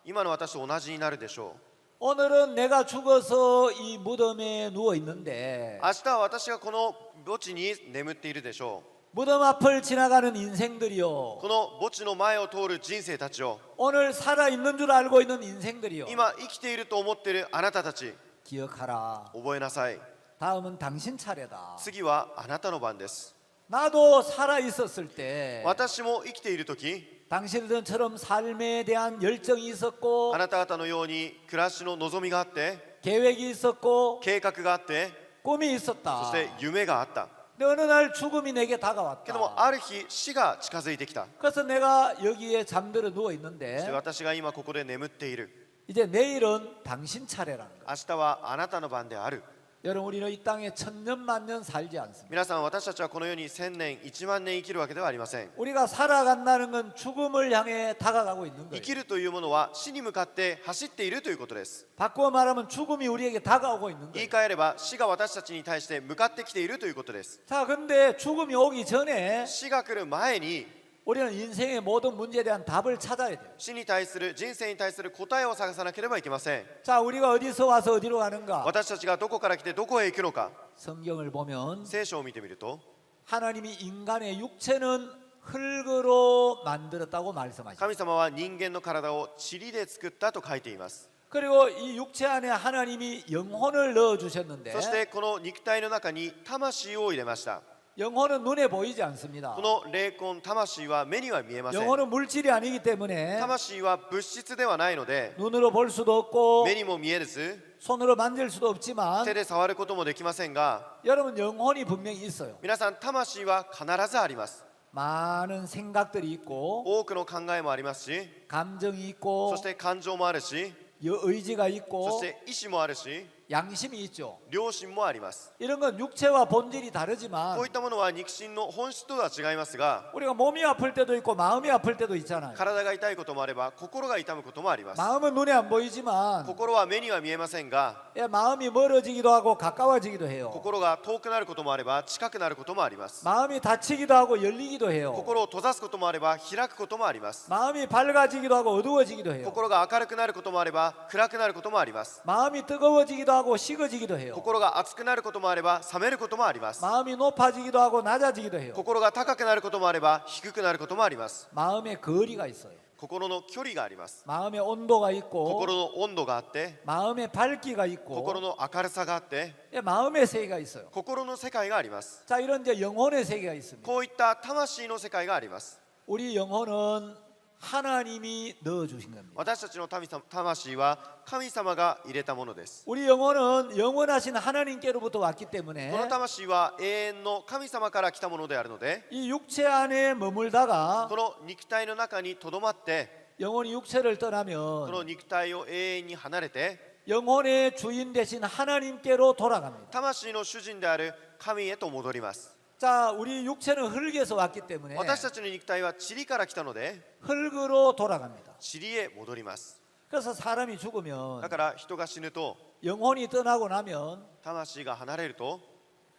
今の私と同じになるでしょ 오늘은 내가 죽어서 이 무덤에 누워 う。 있는데 明日は私がこの墓地に眠っているでしょ 무덤 앞을 지나가는 う。 인생들이요 この墓地の前を通る人生たちを、 오늘 살아 있는 줄 알고 있는 인생들이요 今生きていると思っているあなたたち、 기억하라. 覚えなさい。 다음은 당신 차례다. 次はあなたの番です。 나도 살아 있었을 때 私も生きている時、 당신들처럼 삶에 대한 열정이 있었고 あなた方のように暮らしの望みがあって、 계획이 있었고 計画があって、 꿈이 そ 있었다. して夢があった。 근데 어느 날 죽음이 내게 けども 다가왔다. ある日死が近づいてきた。 그래서 내가 여기에 잠들어 누워 そして 있는데 私が今ここで眠っている。 이제 내일은 당신 차례라는 거예요. 明日はあなたの番である。 여러분 우리는 이 땅에 천년 만년 살지 않습니다. 皆さん、私たちはこの世に1000年1万年生きるわけではありません。 우리가 살아간다는 건 죽음을 향해 다가가고 있는 生 거예요. きるというものは死に向かって走っているということです。 바꾸어 말하면 죽음이 우리에게 다가오고 있는 言い 거예요. 換えれば死が私たちに対して向かってきているということです。 자, 근데 죽음이 오기 전에 死が来る前に 우리는 인생의 모든 문제에 대한 답을 찾아야 돼요. 死に対する、人生に対する答えを探さなければいけません。 자, 우리가 어디서 와서 어디로 가는가? 私たちがどこから来てどこへ行くのか。 성경을 보면 聖書を見てみると、 하나님이 인간의 육체는 흙으로 만들었다고 말씀하십니다. 神様は人間の体を塵で作ったと書いています。 그리고 이 육체 안에 하나님이 영혼을 넣어 주셨는데 そしてこの肉体の中に魂を入れました。 영혼은 눈에 보이지 않습니다. この霊魂、魂は目には見えません。 영혼은 물질이 아니기 때문에 魂は物質ではないので 눈으로 볼 수도 없고 目にも見えず 손으로 만질 수도 없지만 手で触ることもできませんが、 여러분 영혼이 분명히 있어요. 皆さん、魂は必ずあります。 많은 생각들이 있고 多くの考えもありますし、 감정이 있고 そして感情もあるし、 의지가 そ 있고 して意志もあるし、 양심이 있죠. 良心もあります。 이런 건 육체와 본질이 다르지만 こういったものは肉親の本質とは違いますが、 우리가 몸이 아플 때도 있고 마음이 아플 때도 있잖아요. 体が痛いこともあれば心が痛むこともあります。 마음은 눈에 안 보이지만 心は目には見えませんが、 마음이 멀어지기도 하고 가까워지기도 해요. 心が遠くなることもあれば近くなることもあります。 마음이 닫히기도 하고 열리기도 해요. 心を閉ざすこともあれば開くこともあります。 마음이 밝아지기도 하고 어두워지기도 해요. 心が明るくなることもあれば暗くなることもあります。 마음이 뜨거워지기도 하고 식어지기도 해요. 心が熱くなることもあれば冷めることもあります。 마음이 높아지기도 하고 낮아지기도 해요. 心が高くなることもあれば低くなることもあります。 마음의 거리가 있어요. 心の距離があります。 마음의 온도가 있고 心の温度があって、 마음의 밝기가 있고 心の明るさがあって、 마음의 세계가 있어요. 心の世界があります。 자, 이런 이제 영혼의 세계가 있습니다. こういった魂の世界があります。 우리 영혼은 하나님이 넣어 주신 겁니다. 私たちの魂は神様が入れたものです。 우리 영혼은 영원하신 하나님께로부터 왔기 この 때문에 魂は永遠の神様から来たものであるので、 이 육체 안에 머물다가 この肉体の中にとどまって、 영혼이 육체를 この 떠나면 肉体を永遠に離れて、 영혼의 주인 되신 하나님께로 돌아갑니다. 魂の主人である神へと戻ります。 자, 우리 육체는 흙에서 왔기 때문에 私たちの肉体は塵から来たので 흙으로 돌아갑니다. 塵へ戻ります。 그래서 사람이 죽으면 だから人が死ぬと、 영혼이 떠나고 나면 魂が離れると、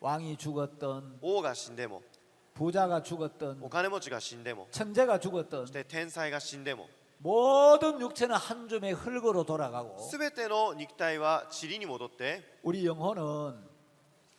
왕이 죽었던 王が死んでも、 부자가 죽었던 お金持ちが死んでも、 천재가 죽었던 そして天才が死んでも、 모든 육체는 한 줌의 흙으로 돌아가고 すべての肉体は塵に戻って、 우리 영혼은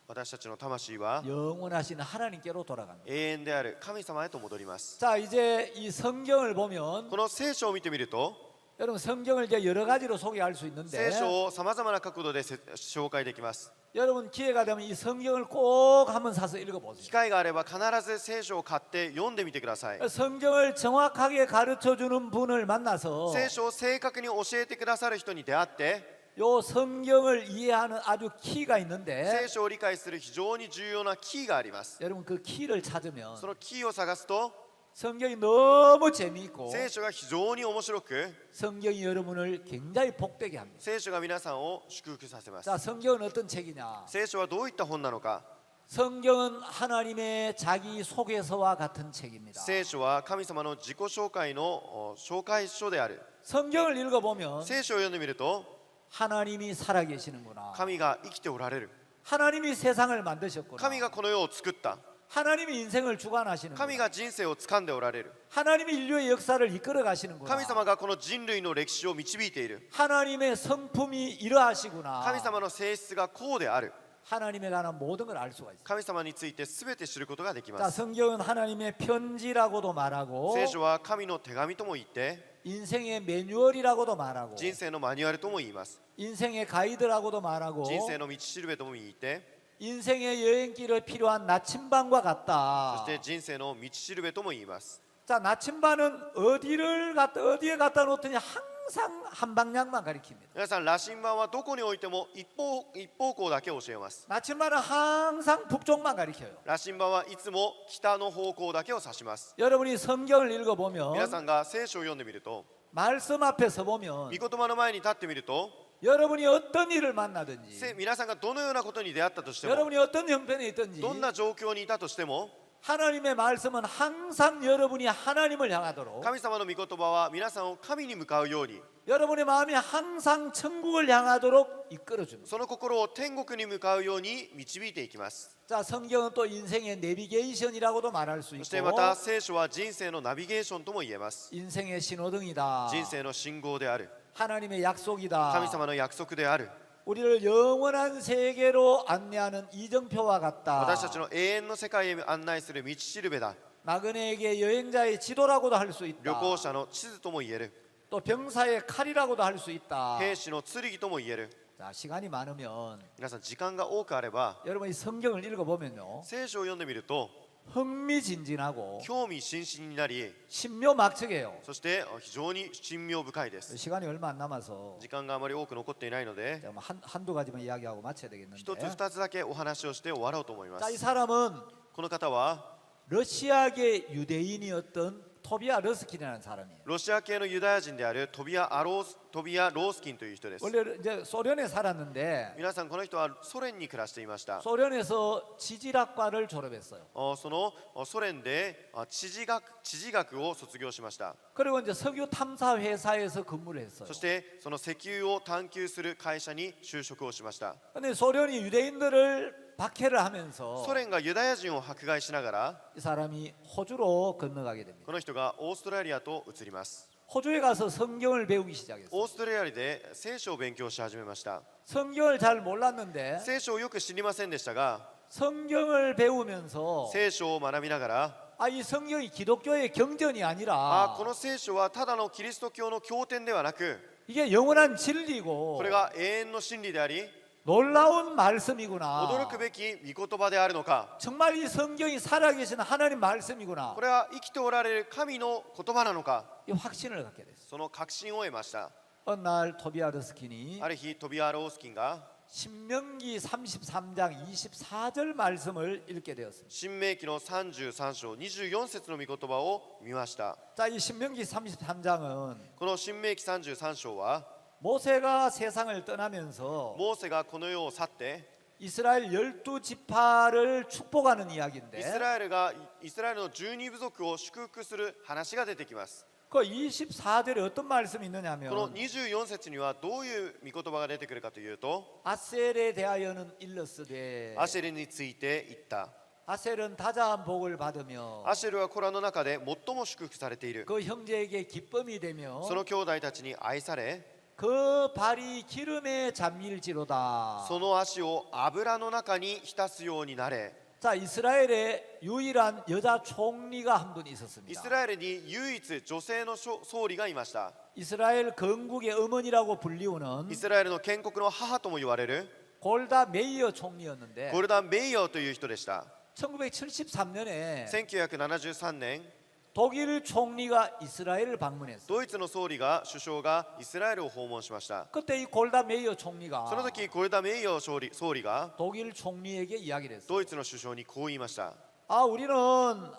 私たちの魂は 영원하신 하나님께로 돌아갑니다. 永遠である神様へと戻ります。 자, 이제 이 성경을 보면 この聖書を見てみると、 여러분 성경을 이제 여러 가지로 소개할 수 聖 있는데 書をさまざまな角度で紹介できます。 여러분 기회가 되면 이 성경을 꼭 한번 사서 機 읽어보세요. 会があれば必ず聖書を買って読んでみてください。 성경을 정확하게 가르쳐주는 분을 만나서 聖書を正確に教えてくださる人に出会って、 요 성경을 이해하는 아주 키가 聖 있는데 書を理解する非常に重要なキーがあります。 여러분 그 키를 찾으면 そのキーを探すと、 성경이 너무 재미있고 聖書が非常に面白く 성경이 여러분을 굉장히 복되게 합니다. 聖書が皆さんを祝福させます 자, 성경은 어떤 책이냐? 聖書はどういった本なのか 성경은 하나님의 자기 소개서와 같은 책입니다. 聖書は神様の自己紹介の紹介書である 성경을 읽어보면 聖書を読んでみると 하나님이 살아계시는구나. 神が生きておられる 하나님이 세상을 만드셨구나. 神がこの世を作った 하나님이 인생을 주관하시는구나. 神が人生を掴んでおられる 하나님이 인류의 역사를 이끌어 가시는구나. 神様がこの人類の歴史を導いている 하나님의 성품이 이러하시구나. 神様の性質がこうである 하나님에 관한 모든 걸 알 수가 있어요. 神様について全て知ることができま 자, す 성경은 하나님의 편지라고도 말하고 聖書は神の手紙とも言って 인생의 매뉴얼이라고도 말하고 人生のマニュアルとも言います 인생의 가이드라고도 말하고 人生の道しるべとも言って 인생의 여행길에 필요한 나침반과 そ 같다. して人生の道しるべとも言います 자, 나침반은 어디에 갖다 놓더니 항상 한 방향만 가리킵니다. 皆さん羅針盤はどこに置いても一方向だけ教えます 나침반은 항상 북쪽만 가리켜요. 羅針盤はいつも北の方向だけを指します 여러분이 성경을 皆 읽어보면 さんが聖書を読んでみると 말씀 앞에 서보면 御言葉の前に立ってみると 여러분이 어떤 일을 만나든지 皆さんがどのようなことに出会ったとしても 여러분이 어떤 형편에 있든지 どんな状況にいたとしても 하나님의 말씀은 항상 여러분이 하나님을 향하도록 神様の御言葉は皆さんを神に向かうように 여러분의 마음이 항상 천국을 향하도록 이끌어줍니다. その心を天国に向かうように導いていきます 자, 성경은 또 인생의 내비게이션이라고도 말할 수 そ 있고 してまた聖書は人生のナビゲーションとも言えます 인생의 신호등이다. 人生の信号である 하나님의 약속이다. 神様の約束である 우리를 영원한 세계로 안내하는 이정표와 私 같다. たちの永遠の世界へ案内する道しるべだ 나그네에게 여행자의 지도라고도 할 수 旅 있다. 行者の地図とも言える 또 병사의 칼이라고도 할 수 있다. 兵士の剣とも言える 자, 시간이 많으면 皆さん時間が多くあれば 여러분이 성경을 읽어보면요, 聖書を読んでみると 흥미진진하고 興味津々になり 신묘막측해요. そして非常に神妙深いです 시간이 얼마 안 남아서 時間があまり多く残っていないので 제가 뭐 한두 가지만 이야기하고 마쳐야 되겠는데. 一つ二つだけお話をして終わろうと思いま 자, 이 す 사람은 この方は 러시아계 유대인이었던 토비아 러스킨이라는 사람이에요. ロシア系のユダヤ人であるトビア・ロースキンという人です 원래 이제 소련에 살았는데 皆さんこの人はソ連に暮らしていました 소련에서 지질학과를 졸업했어요. そのソ連で地磁学を卒業しました 그리고 이제 석유 탐사 회사에서 근무를 했어요. そしてその石油を探求する会社に就職をしました 근데 소련이 유대인들을 박해를 하면서 ソ連がユダヤ人を迫害しながら 이 사람이 호주로 건너가게 됩니다. この人がオーストラリアと移ります 호주에 가서 성경을 배우기 시작했어요. オーストラリアで聖書を勉強し始めました 성경을 잘 몰랐는데 聖書をよく知りませんでしたが 성경을 배우면서 聖書を学びながら 이 성경이 기독교의 경전이 아니라 この聖書はただのキリスト教の経典ではなく 이게 영원한 진리고 これが永遠の真理であり 놀라운 驚 말씀이구나. くべき御言葉であるのか 정말 이 성경이 살아계신 하나님 말씀이구나. これは生きておられる神の言葉なのか 이 확신을 갖게 됐어요. その確信を得ました 어느 날 토비아 르스킨이 ある日トビア・ロースキンが 신명기 33장 24절 말씀을 읽게 되었습니다. 新明記の33章24節の御言葉を見ました 자, 이 신명기 33장은 この新明記33章は 모세가 세상을 떠나면서 モーセがこの世を去って 이스라엘 12지파를 축복하는 イス 이야기인데 ラエルの12部族を祝福する話が出てきます 그 24절에 어떤 말씀이 この 있느냐면 24節にはどういう御言葉が出てくるかというと 아셀에 대하여는 일렀으되 アシェルについて言った 아셀은 다자한 복을 받으며 アシェルはコラの中で最も祝福されている 그 형제에게 기쁨이 되며 その兄弟たちに愛され 그 발이 기름에 잠길지로다. その足を油の中に浸すようになれ 자, 이스라엘에 유일한 여자 총리가 한 분 イス 있었습니다. ラエルに唯一女性の総理がいました 이스라엘 건국의 어머니라고 불리우는 イスラエルの建国の母とも言われる 골다 메이어 총리였는데 ゴルダン・メイヨーという人でした 1973년에 1973年 독일 총리가 이스라엘을 방문했어요. ドイツの首相がイスラエルを訪問しました 그때 이 골다 메이어 その 총리가 時ゴルダ・メイヨー総理が 독일 총리에게 이야기를 했어요. ドイツの首相にこう言いました 아, 우리는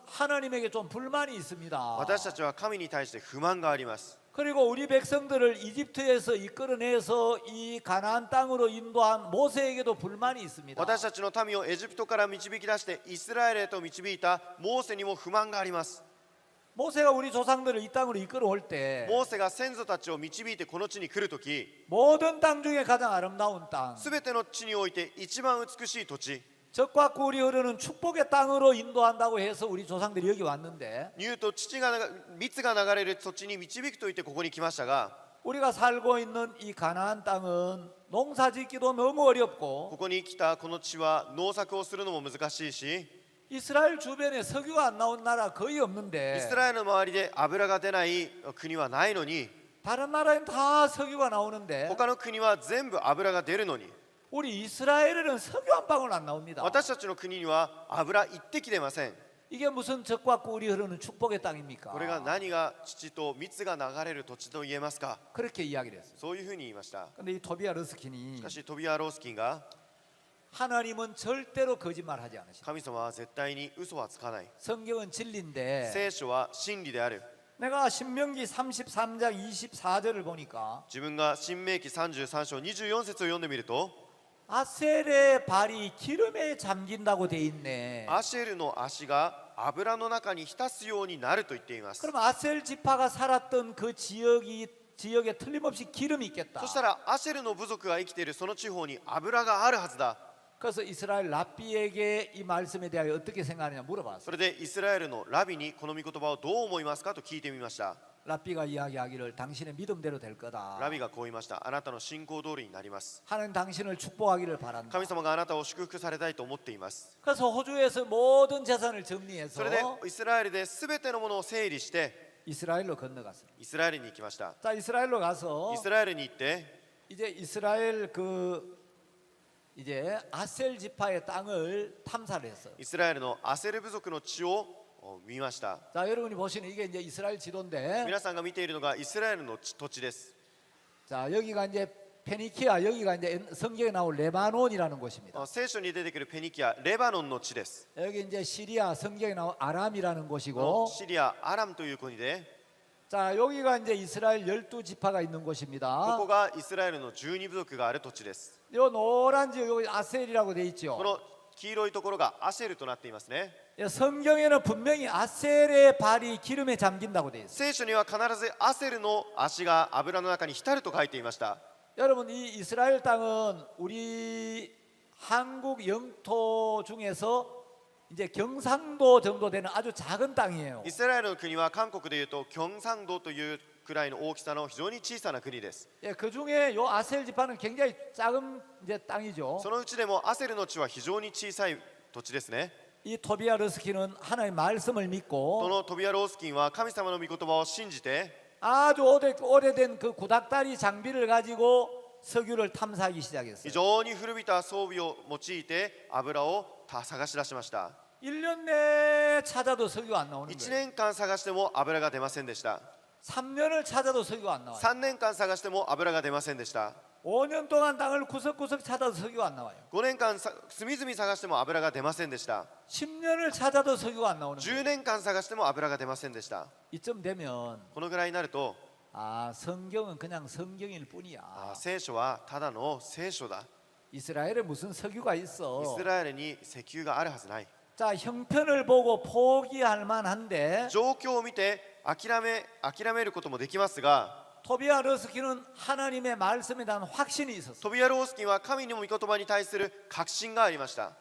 하나님에게 좀 불만이 있습니다. 私たちは神に対して不満があります。 그리고 우리 백성들을 이집트에서 이끌어내서 이 가나안 땅으로 인도한 모세에게도 불만이 있습니다. 私たちの民をエジプトから導き出してイスラエルへと導いたモーセにも不満があります。 모세가 우리 조상들을 이 땅으로 이끌어올 때 モーセが先祖たちを導いてこの地に来るとき、 모든 땅 중에 가장 아름다운 땅, すべての地において一番美しい土地、 적과 꿀이 흐르는 축복의 땅으로 인도한다고 해서 우리 조상들이 여기 왔는데, 乳と蜜が流れる土地に導くと言ってここに来ましたが、 우리가 살고 있는 이 가나안 땅은 농사짓기도 너무 어렵고 ここに来たこの地は農作をするのも難しいし、 이스라엘 주변에 석유가 안 나온 나라 거의 イ 없는데 スラエルの周りで油が出ない国はないのに、 다른 나라엔 다 석유가 나오는데 他の国は全部油が出るのに、 우리 이스라엘에는 석유 한 방울 안 나옵니다. 私たちの国には油一滴出ません。 이게 무슨 적과 꿀이 흐르는 축복의 땅입니까? これが何が乳と蜜が流れる土地と言えますか。 그렇게 이야기를 했어요. そういうふうに言いました。 근데 이 토비아 르스킨이 しかしトビア・ロースキンが 하나님은 절대로 거짓말하지 않으신다. 神様は絶対に嘘はつかない。 성경은 진리인데 聖書は真理である。 내가 신명기 33장 24절을 보니까 自分が新明記33章24節を読んでみると、 아셀의 발이 기름에 잠긴다고 돼 있네. アシェルの足が油の中に浸すようになると言っています。 그럼 아셀 지파가 살았던 그 지역에 틀림없이 기름이 있겠다. そしたらアシェルの部族が生きているその地方に油があるはずだ。 그래서 이스라엘 랍비에게 이 말씀에 대하여 어떻게 생각하느냐 물어봤어요. それでイスラエルのラビにこの御言葉をどう思いますかと聞いてみました。 랍비가 이야기하기를 당신의 믿음대로 될 거다. ラビがこう言いました。あなたの信仰通りになります。 하나님 당신을 축복하기를 바란다. 神様があなたを祝福されたいと思っています。 그래서 호주에서 모든 재산을 そ 정리해서 れでイスラエルで全てのものを整理して 이스라엘로 건너갔어요. イスラエルに行きました。 자, 이스라엘로 가서 イスラエルに行って 이제 이스라엘 이제 아셀 지파의 땅을 탐사를 했어요. イスラエルのアセル部族の地を見ました。 자, 여러분이 보시는 이게 이제 이스라엘 지도인데, 皆さんが見ているのがイスラエルの土地です。 자, 여기가 이제 페니키아, 여기가 이제 성경에 나올 레바논이라는 곳입니다. 聖書に出てくるペニキア、レバノンの地です。 여기 이제 시리아, 성경에 나올 아람이라는 곳이고, シリア、アラムという国で、 자, 여기가 이제 이스라엘 12지파가 있는 こ 곳입니다. こがイスラエルの12部族がある土地です。 요 노란 지역 여기 아셀이라고 돼 있죠. この黄色いところがアシェルとなっていますね。 성경에는 분명히 아셀의 발이 기름에 잠긴다고 돼 있어요. 聖書には必ずアセルの足が油の中に浸ると書いていました。 여러분, 이 이스라엘 땅은 우리 한국 영토 중에서 이제 경상도 정도 되는 아주 작은 땅이에요. イスラエルの国は韓国でいうとキョンサン道というくらいの大きさの非常に小さな国です。 예, 그 중에 요 아셀 지파는 굉장히 작은 이제 땅이죠. そのうちでもアセルの地は非常に小さい土地ですね。 이 토비아 르스키는 하나님의 말씀을 こ 믿고 のトビア・ロースキンは神様の御言葉を信じて 아주 오래된 그 구닥다리 장비를 가지고 석유를 탐사하기 非 시작했어요. 常に古びた装備を用いて油を探し出しました。 1년 내에 찾아도 석유가 안 나오는 1 거예요. 年間探しても油が出ませんでした。 3년을 찾아도 석유가 안 나와요. 3年間探しても油が出ませんでした。 5년 동안 땅을 구석구석 찾아도 석유가 안 나와요. 5年間隅々探しても油が出ませんでした。 10년을 찾아도 석유가 안 나오는 거예요. 10年間探しても油が出ませんでした。 이쯤 되면 このぐらいになると、 아, 성경은 그냥 성경일 뿐이야. 聖書はただの聖書だ。 이스라엘에 무슨 석유가 イ 있어. スラエルに石油があるはずない。 자, 형편을 보고 포기할 만한데 状況を見て諦めることもできますが、 토비아 르스키는 하나님의 말씀에 대한 확신이 있었어. トビア・ロースキンは神の御言葉に対する確信がありました。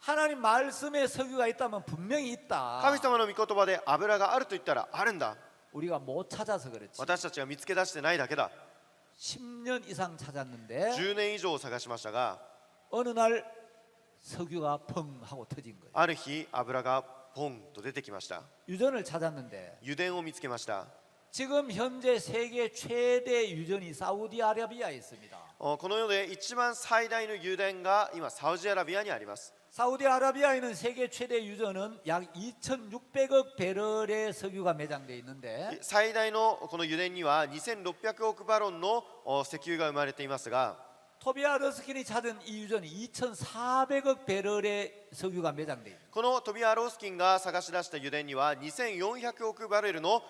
하나님 말씀에 석유가 있다면 분명히 있다. 神様の御言葉で油があると言ったらあるんだ。 우리가 못 찾아서 그렇지. 私たちが見つけ出してないだけだ。 10년 이상 찾았는데 10年以上探しましたが、 어느 날 석유가 펑 하고 터진 거예요. ある日油がポンと出てきました。 유전을 찾았는데 油田を見つけました。 지금 현재 세계 최대 유전이 사우디아라비아에 있습니다. この世で一番最大の油田が今サウジアラビアにあります。 사우디아라비아에 있는 세계 최대 유전은 약 2,600억 배럴의 석유가 매장되어 있는데 最大のこの油田には2600億バロンの石油が生まれていますが、 토비아 러스킨이 찾은 이 유전이 2,400억 배럴의 석유가 매장돼 있다. このトビア・ロースキンが探し出した油田には2400億バレルの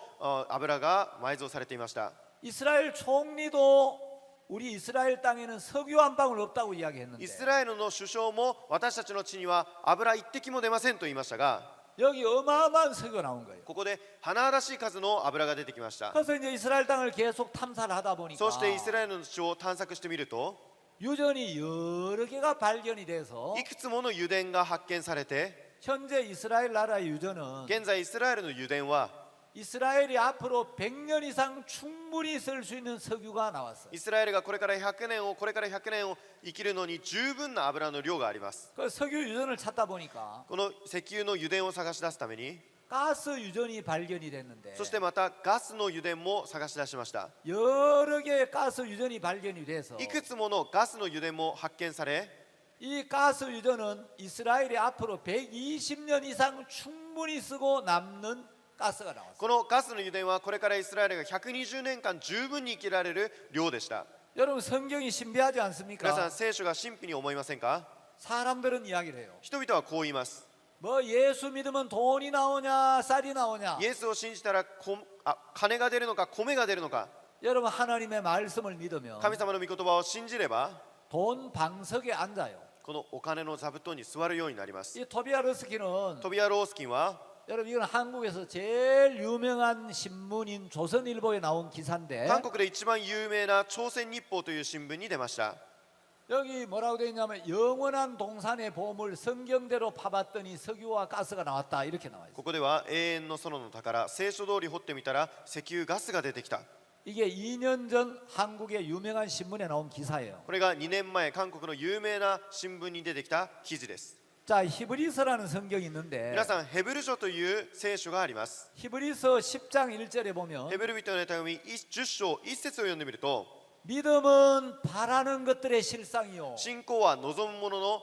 油が埋蔵されていました。 이스라엘 총리도 우리 이스라엘 땅에는 석유 한 방울 없다고 イ 이야기했는데 スラエルの首相も私たちの地には油一滴も出ませんと言いましたが、 여기 어마어마한 석유가 나온 거예요. ここで甚だしい数の油が出てきました。 그래서 이제 이스라엘 땅을 계속 탐사를 하다 보니까 そしてイスラエルの地を探索してみると、 유전이 여러 개가 발견이 돼서 いくつもの油田が発見されて、 현재 이스라엘 나라의 유전은 現在イスラエルの油田は 이스라엘이 앞으로 100년 이상 충분히 쓸 수 있는 석유가 나왔어요. イスラエルがこれから100年を生きるのに十分な油の量があります。 그 석유 유전을 찾다 보니까 この石油の油田を探し出すために、 가스 유전이 발견이 됐는데 そしてまたガスの油田も探し出しました。 여러 개의 가스 유전이 발견이 돼서 いくつものガスの油田も発見され、 이 가스 유전은 이스라엘이 앞으로 120년 이상 충분히 쓰고 남는 가스가 나왔어요. このガスの油田はこれからイスラエルが120年間十分に生きられる量でした。 여러분 성경이 신비하지 皆さん 않습니까? 聖書が神秘に思いませんか？ 사람들은 이야기를 해요. 人々はこう言います。 뭐 예수 믿으면 돈이 나오냐 쌀이 나오냐. イエスを信じたら金が出るのか米が出るのか。 여러분 하나님의 말씀을 믿으면 神様の御言葉を信じれば 돈 방석에 앉아요. このお金の座布団に座るようになります。 이 토비아 러스키는 トビア・ロースキンは 여러분 이건 한국에서 제일 유명한 신문인 조선일보에 나온 기사인데 韓国で一番有名な朝鮮日報という新聞に出ました。 여기 뭐라고 되어 있냐면 영원한 동산의 보물 성경대로 파봤더니 석유와 가스가 나왔다 이렇게 나와 있어요. ここでは永遠の園の宝、聖書通り掘ってみたら石油ガスが出てきた。 이게 2년 전 한국의 유명한 신문에 나온 기사예요. これが2年前韓国の有名な新聞に出てきた記事です。 자, 히브리서라는 성경이 있는데 皆さんヘブル書という聖書があります。 히브리서 10장 1절에 보면 ヘブル人への手紙10章1節を読んでみると、 믿음은 바라는 것들의 실상이요 信仰は望むものの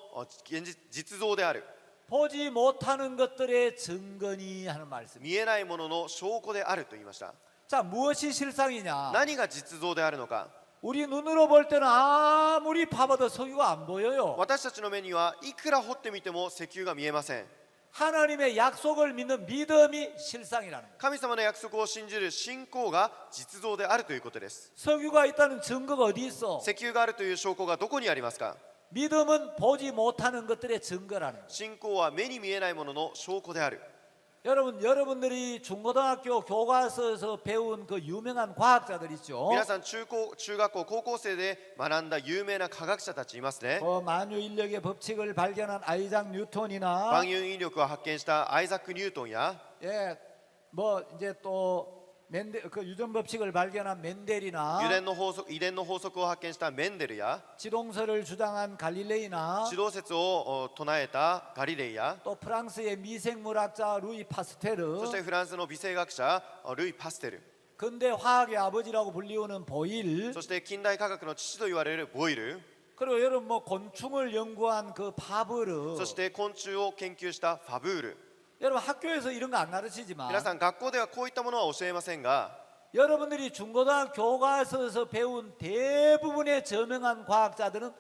実像である。 보지 못하는 것들의 증거니 하는 말씀. 見えないものの証拠であると言いました。 자, 무엇이 실상이냐? 何が実像であるのか。 우리 눈으로 볼 때는 아무리 파봐도 석유가 안 보여요. 私たちの目にはいくら掘ってみても石油が見えません。 하나님의 약속을 믿는 믿음이 실상이라는 거예요. 神様の約束を信じる信仰が実像であるということです。 석유가 있다는 증거가 어디 있어? 石油があるという証拠がどこにありますか？ 믿음은 보지 못하는 것들의 증거라는 거예요. 信仰は目に見えないものの証拠である。 여러분들이 중고등학교 교과서에서 배운 그 유명한 과학자들 있죠. 皆さん中学校高校生で学んだ有名な科学者たちいますね。 만유 인력의 법칙을 발견한 아이작 뉴턴이나 万有引力を発見したアイザック・ニュートンや 예, 뭐 이제 또 그 유전 법칙을 발견한 멘델이나 遺伝の法則を発見したメンデルや 지동설을 주장한 갈릴레이나 地動説を唱えたガリレイや 또 프랑스의 미생물학자 루이 파스테르 そしてフランスの微生学者ルイ・パステル 근대 화학의 아버지라고 불리우는 보일 そして近代科学の父と言われるボイル 그리고 여러분 뭐 곤충을 연구한 그 파브르 そして昆虫を研究したファブール 여러분 학교에서 이런 거 안 가르치지만 皆さん学校ではこういったものは教えませんが 여러분들이 중고등학교 교과서에서 배운 대부분의 저명한 과학자들은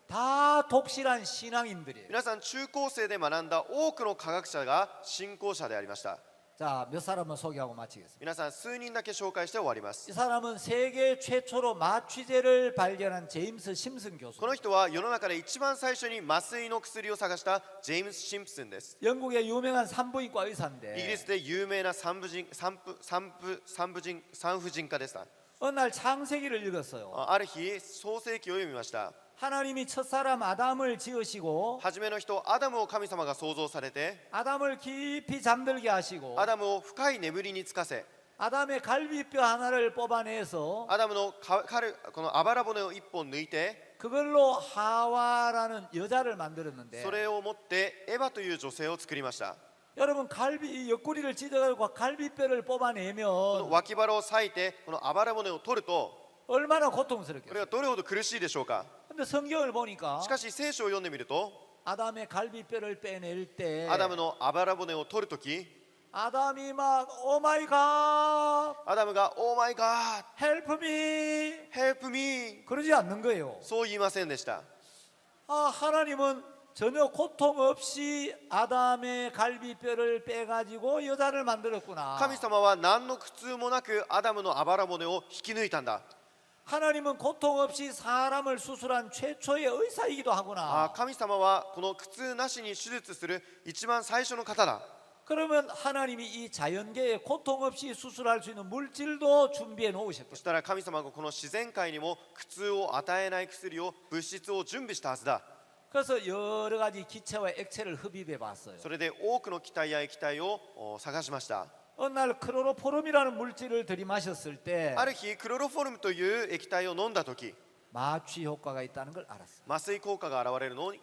다 독실한 신앙인들이에요. 皆さん中高生で学んだ多くの科学者が信仰者でありました。 자, 몇 사람을 소개하고 마치겠습니다. 皆さん数人だけ紹介して終わります。 이 사람은 세계 최초로 마취제를 발견한 제임스 심슨 교수. この人は世の中で一番最初に麻酔の薬を探したジェームス・シンプソンです。 영국의 유명한 산부인과 イギリ 의사인데 スで有名な産婦人科でした。 어느 날 창세기를 읽었어요. ある日創世記を読みました。 하나님이 첫사람 아담을 지으시고 初めの人アダムを神様が創造されて 아담을 깊이 잠들게 하시고 アダムを深い眠りにつかせ 아담의 갈비뼈 하나를 뽑아내서 アダムのこのあばら骨を一本抜いて 그걸로 하와라는 여자를 만들었는데 それを持ってエヴァという女性を作りました。 여러분 갈비 옆구리를 찢어가지고 갈비뼈를 この 뽑아내면 脇腹を裂いてこのあばら骨を取ると 얼마나 これ 고통스럽겠어요. がどれほど苦しいでしょうか。 근데 성경을 보니까 しかし聖書を読んでみると 아담의 갈비뼈를 빼낼 때 アダムのあばら骨を取るとき 아담이 막 오 마이 갓 アダムが「オーマイガー 헬프 미 ヘルプミー 그러지 않는 거예요. そう言いませんでした。 하나님은 전혀 고통 없이 아담의 갈비뼈를 빼가지고 여자를 만들었구나. 神様は何の苦痛もなくアダムのあばら骨を引き抜いたんだ。 하나님은 고통 없이 사람을 수술한 최초의 의사이기도 하구나. 神様はこの苦痛なしに手術する一番最初の方だ。 그러면 하나님이 이 자연계에 고통 없이 수술할 수 있는 물질도 준비해 そ 놓으셨겠죠. したら神様がこの自然界にも苦痛を与えない薬を物質を準備したはずだ。 그래서 여러 가지 기체와 액체를 흡입해 봤어요. それで多くの気体や液体を探しました。 어느 날 크로로포름이라는 물질을 들이마셨을 때 ある日クロロフォルムという液体を飲んだ時 마취 효과가 있다는 걸 알았어요. 麻酔効果が現れるのに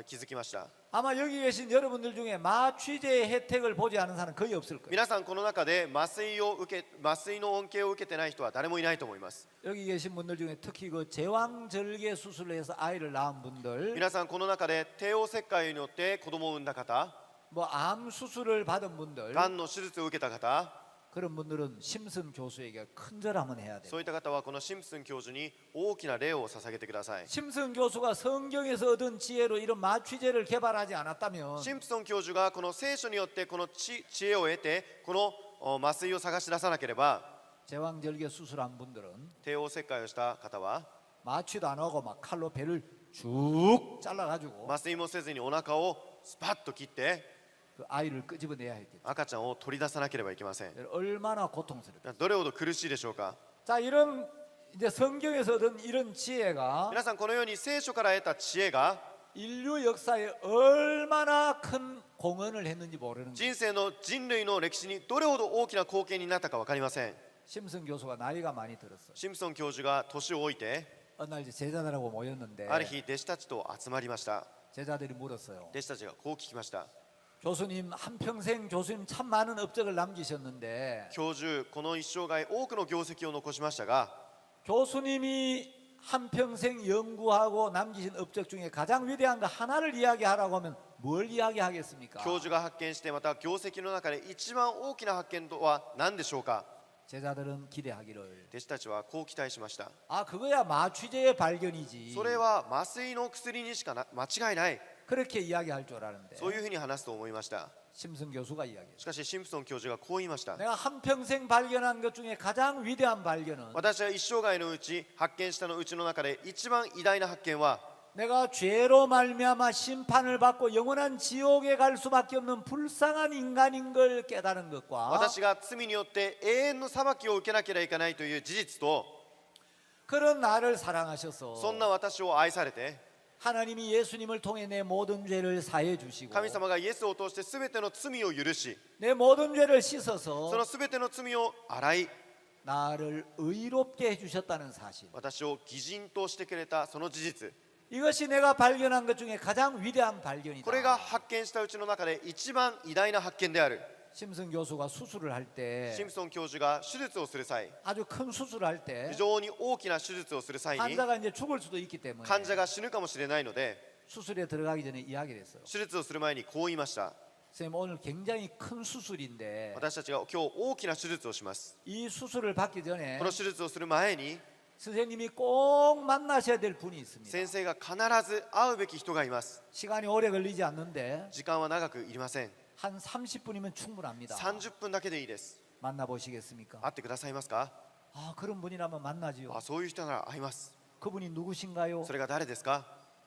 気づきました。 아마 여기 계신 여러분들 중에 마취제의 혜택을 보지 않은 사람은 거의 없을 거예요. 皆さんこの中で麻酔の恩恵を受けてない人は誰もいないと思います。 여기 계신 분들 중에 특히 그 제왕절개 수술을 해서 아이를 낳은 분들, 皆さんこの中で帝王切開によって子供を産んだ方、 뭐 암 수술을 받은 분들, がんの手術を受けた方、 그런 분들은 심슨 교수에게 큰절 한번 해야 돼요. そういった方はこのシンプソン教授に大きな礼を捧げてください。 심슨 교수가 성경에서 얻은 지혜로 이런 마취제를 개발하지 않았다면 シンプソン教授がこの聖書によってこの知恵を得てこの麻酔を探し出さなければ 제왕절개 수술한 분들은 帝王切開をした方は 마취도 안 하고 막 칼로 배를 쭉 잘라가지고 麻酔もせずにお腹をスパッと切って 그 아이를 끄집어내야 했겠죠. 赤ちゃんを取り出さなければいけません。 얼마나 고통스럽다. どれほど苦しいでしょうか。 자, 이런 이제 성경에서 얻은 이런 지혜가 皆さんこのように聖書から得た知恵が 인류 역사에 얼마나 큰 공헌을 했는지 모르는 거예요. 人生の人類の歴史にどれほど大きな貢献になったか分かりません。 심슨 교수가 나이가 많이 들었어요. シンプソン教授が年を置いて 어느 날 이제 제자들하고 모였는데 ある日弟子たちと集まりました。 제자들이 물었어요. 弟子たちがこう聞きました。 교수님 한평생 교수님 참 많은 업적을 남기셨는데 教授この一生涯多くの業績を残しましたが 교수님이 한평생 연구하고 남기신 업적 중에 가장 위대한 거 하나를 이야기하라고 하면 뭘 이야기하겠습니까? 教授が発見してまた業績の中で一番大きな発見とは何でしょうか。 제자들은 기대하기를 弟子たちはこう期待しました。 아 그거야 마취제의 발견이지 それは麻酔の薬にしか間違いない。 그렇게 이야기할 줄 알았는데 そういうふうに話すと思いました。 심슨 교수가 이야기했어요. しかしシンプソン教授がこう言いました。 내가 한평생 발견한 것 중에 가장 위대한 발견은 私は一生涯のうち発見したのうちの中で一番偉大な発見は 내가 죄로 말미암아 심판을 받고 영원한 지옥에 갈 수밖에 없는 불쌍한 인간인 걸 깨달은 것과 私が罪によって永遠の裁きを受けなければいけないという事実と 그런 나를 사랑하셔서 そんな私を愛されて 하나님이 예수님을 통해 내 모든 죄를 사해 주시고 神様がイエスを通して全ての罪を許し 내 모든 죄를 そ 씻어서 の全ての罪を洗い 나를 의롭게 해 주셨다는 사실 私を義人としてくれたその事実 이것이 내가 발견한 것 중에 가장 위대한 발견이다. これが発見したうちの中で一番偉大な発見である。 심슨 교수가 수술을 할 때 シンプソン教授が手術をする際 아주 큰 수술을 할 때 非常に大きな手術をする際に 환자가 이제 죽을 수도 있기 때문에 患者が死ぬかもしれないので 수술에 들어가기 전에 이야기를 했어요. 手術をする前にこう言いました。 선생님 오늘 굉장히 큰 수술인데 私たちが今日大きな手術をします。 이 수술을 받기 전에 この手術をする前に 선생님이 꼭 만나셔야 될 분이 있습니다. 先生が必ず会うべき人がいます。 시간이 오래 걸리지 않는데 時間は長くいりません。 한 30분이면 충분합니다. 30分だけでいいです。 만나보시겠습니까? 会ってくださいますか。 아 그런 분이라면 만나지요. そういう人なら会います。 그분이 누구신가요? それが誰ですか。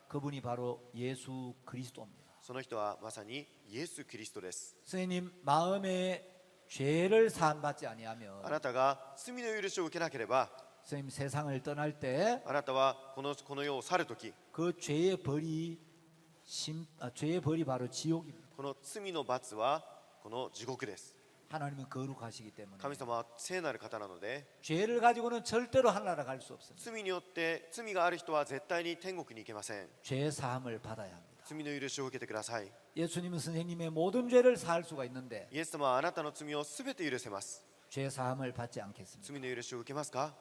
그분이 바로 예수 그리스도입니다. その人はまさにイエス・キリストです。 선생님 마음에 죄를 사함받지 아니하면 あなたが罪の許しを受けなければ 선생님 세상을 떠날 때 あなたはこの世を去るとき 그 죄의 벌이 죄의 벌이 바로 지옥입니다. この罪の罰はこの地獄です。 하나님은 거룩하시기 때문에 神様は聖なる方なので 죄를 가지고는 절대로 하늘나라 갈 수 없습니다. 罪によって罪がある人は絶対に天国に行けません。 죄 사함을 받아야 합니다. 罪の許しを受けてください。 예수님은 선생님의 모든 죄를 사할 수가 있는데 イエス様はあなたの罪をすべて許せます。 죄 사함을 받지 않겠습니다. 罪の許しを受けますか。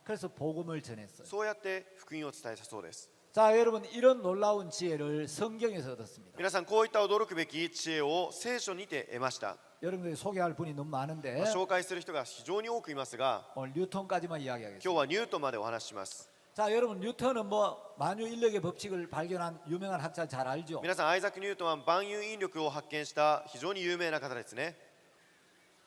그래서 복음을 전했어요. そうやって福音を伝えたそうです。 자, 여러분 이런 놀라운 지혜를 성경에서 얻었습니다. 皆さんこういった驚くべき知恵を聖書にて得ました。 여러분들이 소개할 분이 너무 많은데 紹介する人が非常に多くいますが、 오늘 뉴턴까지만 今日 이야기하겠습니다. はニュートンまでお話しします。 자, 여러분 뉴턴은 뭐 만유 인력의 법칙을 발견한 유명한 학자 잘 알죠? 皆さんアイザック・ニュートンは万有引力を発見した非常に有名な方ですね。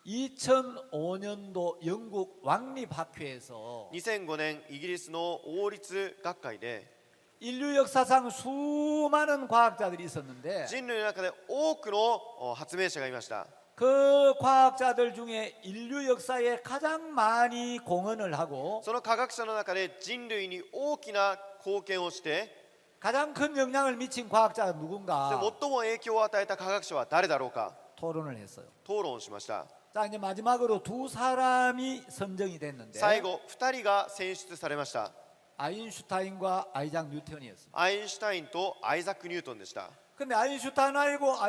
2005년도 영국 왕립학회에서 2005年イギリスの王立学会で 인류 역사상 수많은 과학자들이 있었는데 人類の中で多くの発明者がいました。 그 과학자들 중에 인류 역사에 가장 많이 공헌을 하고 その科学者の中で人類に大きな貢献をして 가장 큰 영향을 미친 과학자가 で 누군가 最も影響を与えた科学者は誰だろうか 토론을 했어요. 討論しました。 자, 이제 마지막으로 두 사람이 선정이 됐는데 最後2人が選出されました。 아인슈타인과 아이작 뉴턴이었습니다. アインシュタインとアイザック・ニュートンでした。 근데 아인슈타인하고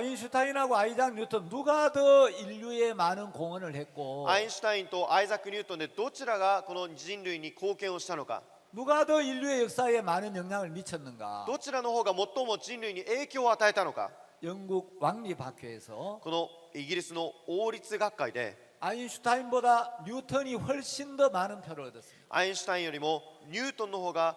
아이작 뉴턴 누가 더 인류에 많은 공헌을 했고 アインシュタインとアイザック・ニュートンでどちらがこの人類に貢献をしたのか、 누가 더 인류의 역사에 많은 영향을 미쳤는가? どちらの方が最も人類に影響を与えたのか。 영국 왕립학회에서 このイギリスの王立学会で 아인슈타인보다 뉴턴이 훨씬 더 많은 표를 얻었습니다. アインシュタインよりもニュートンの方が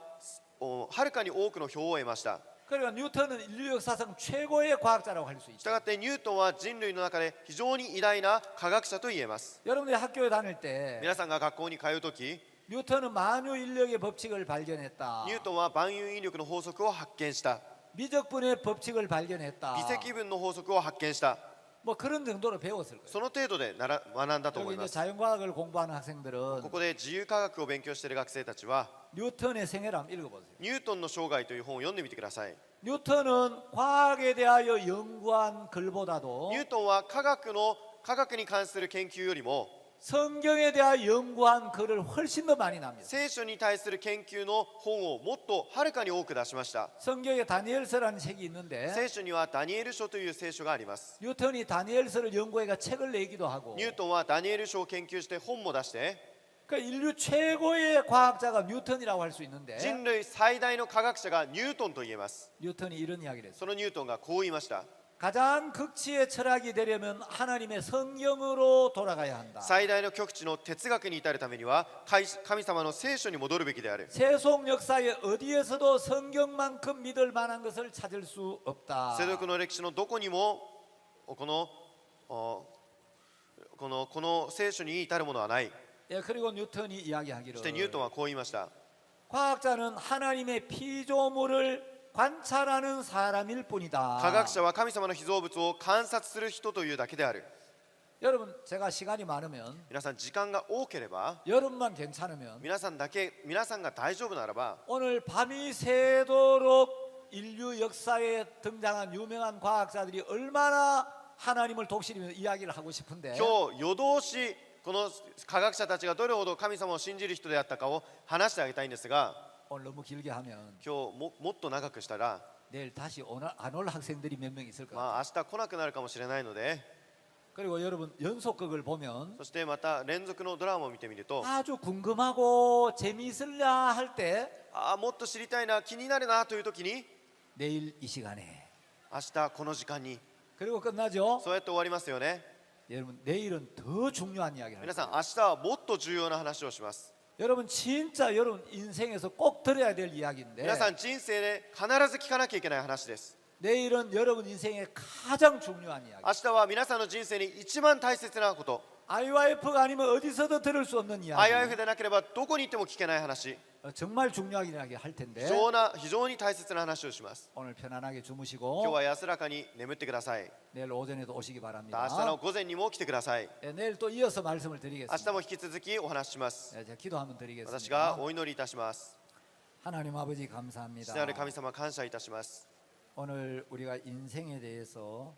はるかに多くの票を得ました。 그러니까 뉴턴은 인류 역사상 최고의 과학자라고 할 수 した 있죠. がってニュートンは人類の中で非常に偉大な科学者と言えます。 여러분들이 학교에 다닐 때 皆さんが学校に通うとき、 뉴턴은 만유 인력의 법칙을 발견했다. ニュートンは万有引力の法則を発見した。 미적분의 법칙을 발견했다. 微積分の法則を発見した。 뭐 그런 정도로 배웠을 거예요. その程度で学んだと思 여기 いま 이제 す。 자연과학을 공부하는 학생들은 ここで自由科学を勉強している学生たちは 뉴턴의 생애를 한번 읽어보세요. ニュートンの生涯という本を読んでみてください。 뉴턴은 과학에 대하여 연구한 글보다도 ニュートンは科学に関する研究よりも 성경에 대하여 연구한 글을 훨씬 더 많이 납니다. 聖書に対する研究の本をもっとはるかに多く出しました。 성경에 다니엘서라는 책이 있는데 聖書にはダニエル書という聖書があります。 뉴턴이 다니엘서를 연구해가 책을 내기도 하고 ニュートンはダニエル書を研究して本も出して、 그 인류 최고의 과학자가 뉴턴이라고 할 수 있는데 人類最大の科学者がニュートンと言えます。 뉴턴이 이런 이야기를 했어요. そのニュートンがこう言いました。 가장 극치의 철학이 되려면 하나님의 성경으로 돌아가야 한다. 最大の極地の哲学に至るためには神様の聖書に戻るべきである。 세속 역사에 어디에서도 성경만큼 믿을 만한 것을 찾을 수 없다. 世俗の歴史のどこにもこの聖書に至るものはない。 예, 그리고 뉴턴이 そ 이야기하기를 してニュートンはこう言いました。 과학자는 하나님의 피조물을 관찰하는 사람일 뿐이다. 科学者は神様の被造物を観察する人というだけである。 여러분, 제가 시간이 많으면 皆さん時間が多ければ、 여러분만 괜찮으면 皆さんが大丈夫ならば、 오늘 밤이 새도록 인류 역사에 등장한 유명한 과학자들이 얼마나 하나님을 독실이면서 이야기를 하고 싶은데 今日夜通しこの科学者たちがどれほど神様を信じる人であったかを話してあげたいんですが、 오늘 너무 길게 하면 今日もっと長くしたら、 내일 다시 안 올 학생들이 몇 명 있을 거예요. 明日来なくなるかもしれないので、 그리고 여러분 연속극을 보면 そしてまた連続のドラマを見てみると、 아주 궁금하고 재미있으려 할 때 もっと知りたいな、気になるなという時に、 내일 이 시간에 明日この時間に、 그리고 끝나죠. そうやって終わりますよね。 여러분 내일은 더 중요한 이야기를 할 皆さん 거예요. 明日はもっと重要な話をします。 여러분 진짜 여러분 인생에서 꼭 들어야 될 이야기인데 皆さん人生で必ず聞かなきゃいけない話です。 내일은 여러분 인생의 가장 중요한 이야기. 明日は皆さんの人生に一番大切なこと、 IYF가 아니면 어디서도 들을 수 없는 이야기. IIF でなければどこに行っても聞けない話、 정말 중요한 이야기 할 텐데 非常に大切な話をします。 오늘 편안하게 今日 주무시고 は安らかに眠ってください。 내일 오전에도 오시기 明 바랍니다. 日の午前にも来てください。 내일 또 이어서 말씀을 明日 드리겠습니다. も引き続きお話しします。 제가 기도 한번 私が 드리겠습니다. お祈りいたします。 하나님 아버지 감사합니다. 父なる神様、感謝いたします。 오늘 우리가 인생에 대해서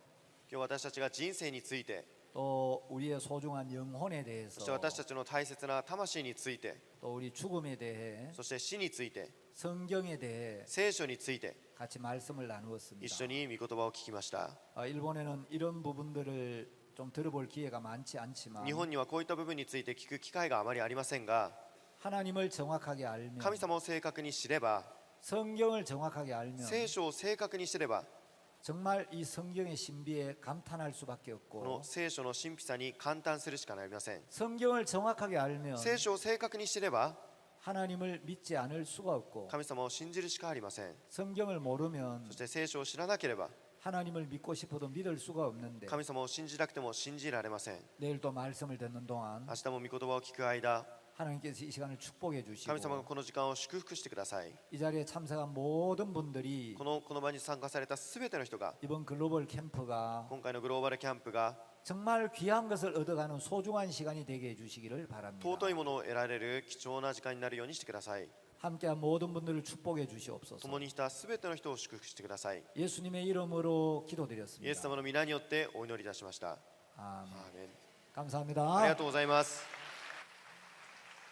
今日私たちが人生について、 또 우리의 소중한 영혼에 そして 대해서 私たちの大切な魂について、 또 우리 죽음에 대해 そして死について、 성경에 대해 聖書について 같이 말씀을 나누었습니다. 一緒に御言葉を聞きました。 일본에는 이런 부분들을 좀 들어볼 기회가 많지 않지만 日本にはこういった部分について聞く機会があまりありませんが、 하나님을 정확하게 알면 神様を正確に知れば、 성경을 정확하게 알면 聖書を正確に知れば 정말 이 성경의 신비에 감탄할 수밖에 この 없고 聖書の神秘さに感嘆するしかありません 성경을 정확하게 알면 聖書を正確に知れば 하나님을 믿지 않을 수가 없고 神様を信じるしかありません 성경을 모르면 そして聖書を知らなければ 하나님을 믿고 싶어도 믿을 수가 없는데 神様を信じなくても信じられません 내일도 말씀을 듣는 동안 明日も御言葉を聞く間 하나님께서 이 시간을 축복해 神様が 주시고 この時間を祝福してください 이 자리에 참석한 모든 분들이 この場に参加されたすべての人が 이번 글로벌 캠프가 今回のグローバルキャンプが 정말 귀한 것을 얻어가는 소중한 시간이 되게 해주시기를 바랍니다. 尊いものを得られる貴重な時間になるようにしてください 함께한 모든 분들을 축복해 주시옵소서. 共にしたすべての人を祝福してください 예수님의 이름으로 イエス 기도드렸습니다. 様の皆によってお祈りいたしました 아멘. アーメン 감사합니다. ありがとうございます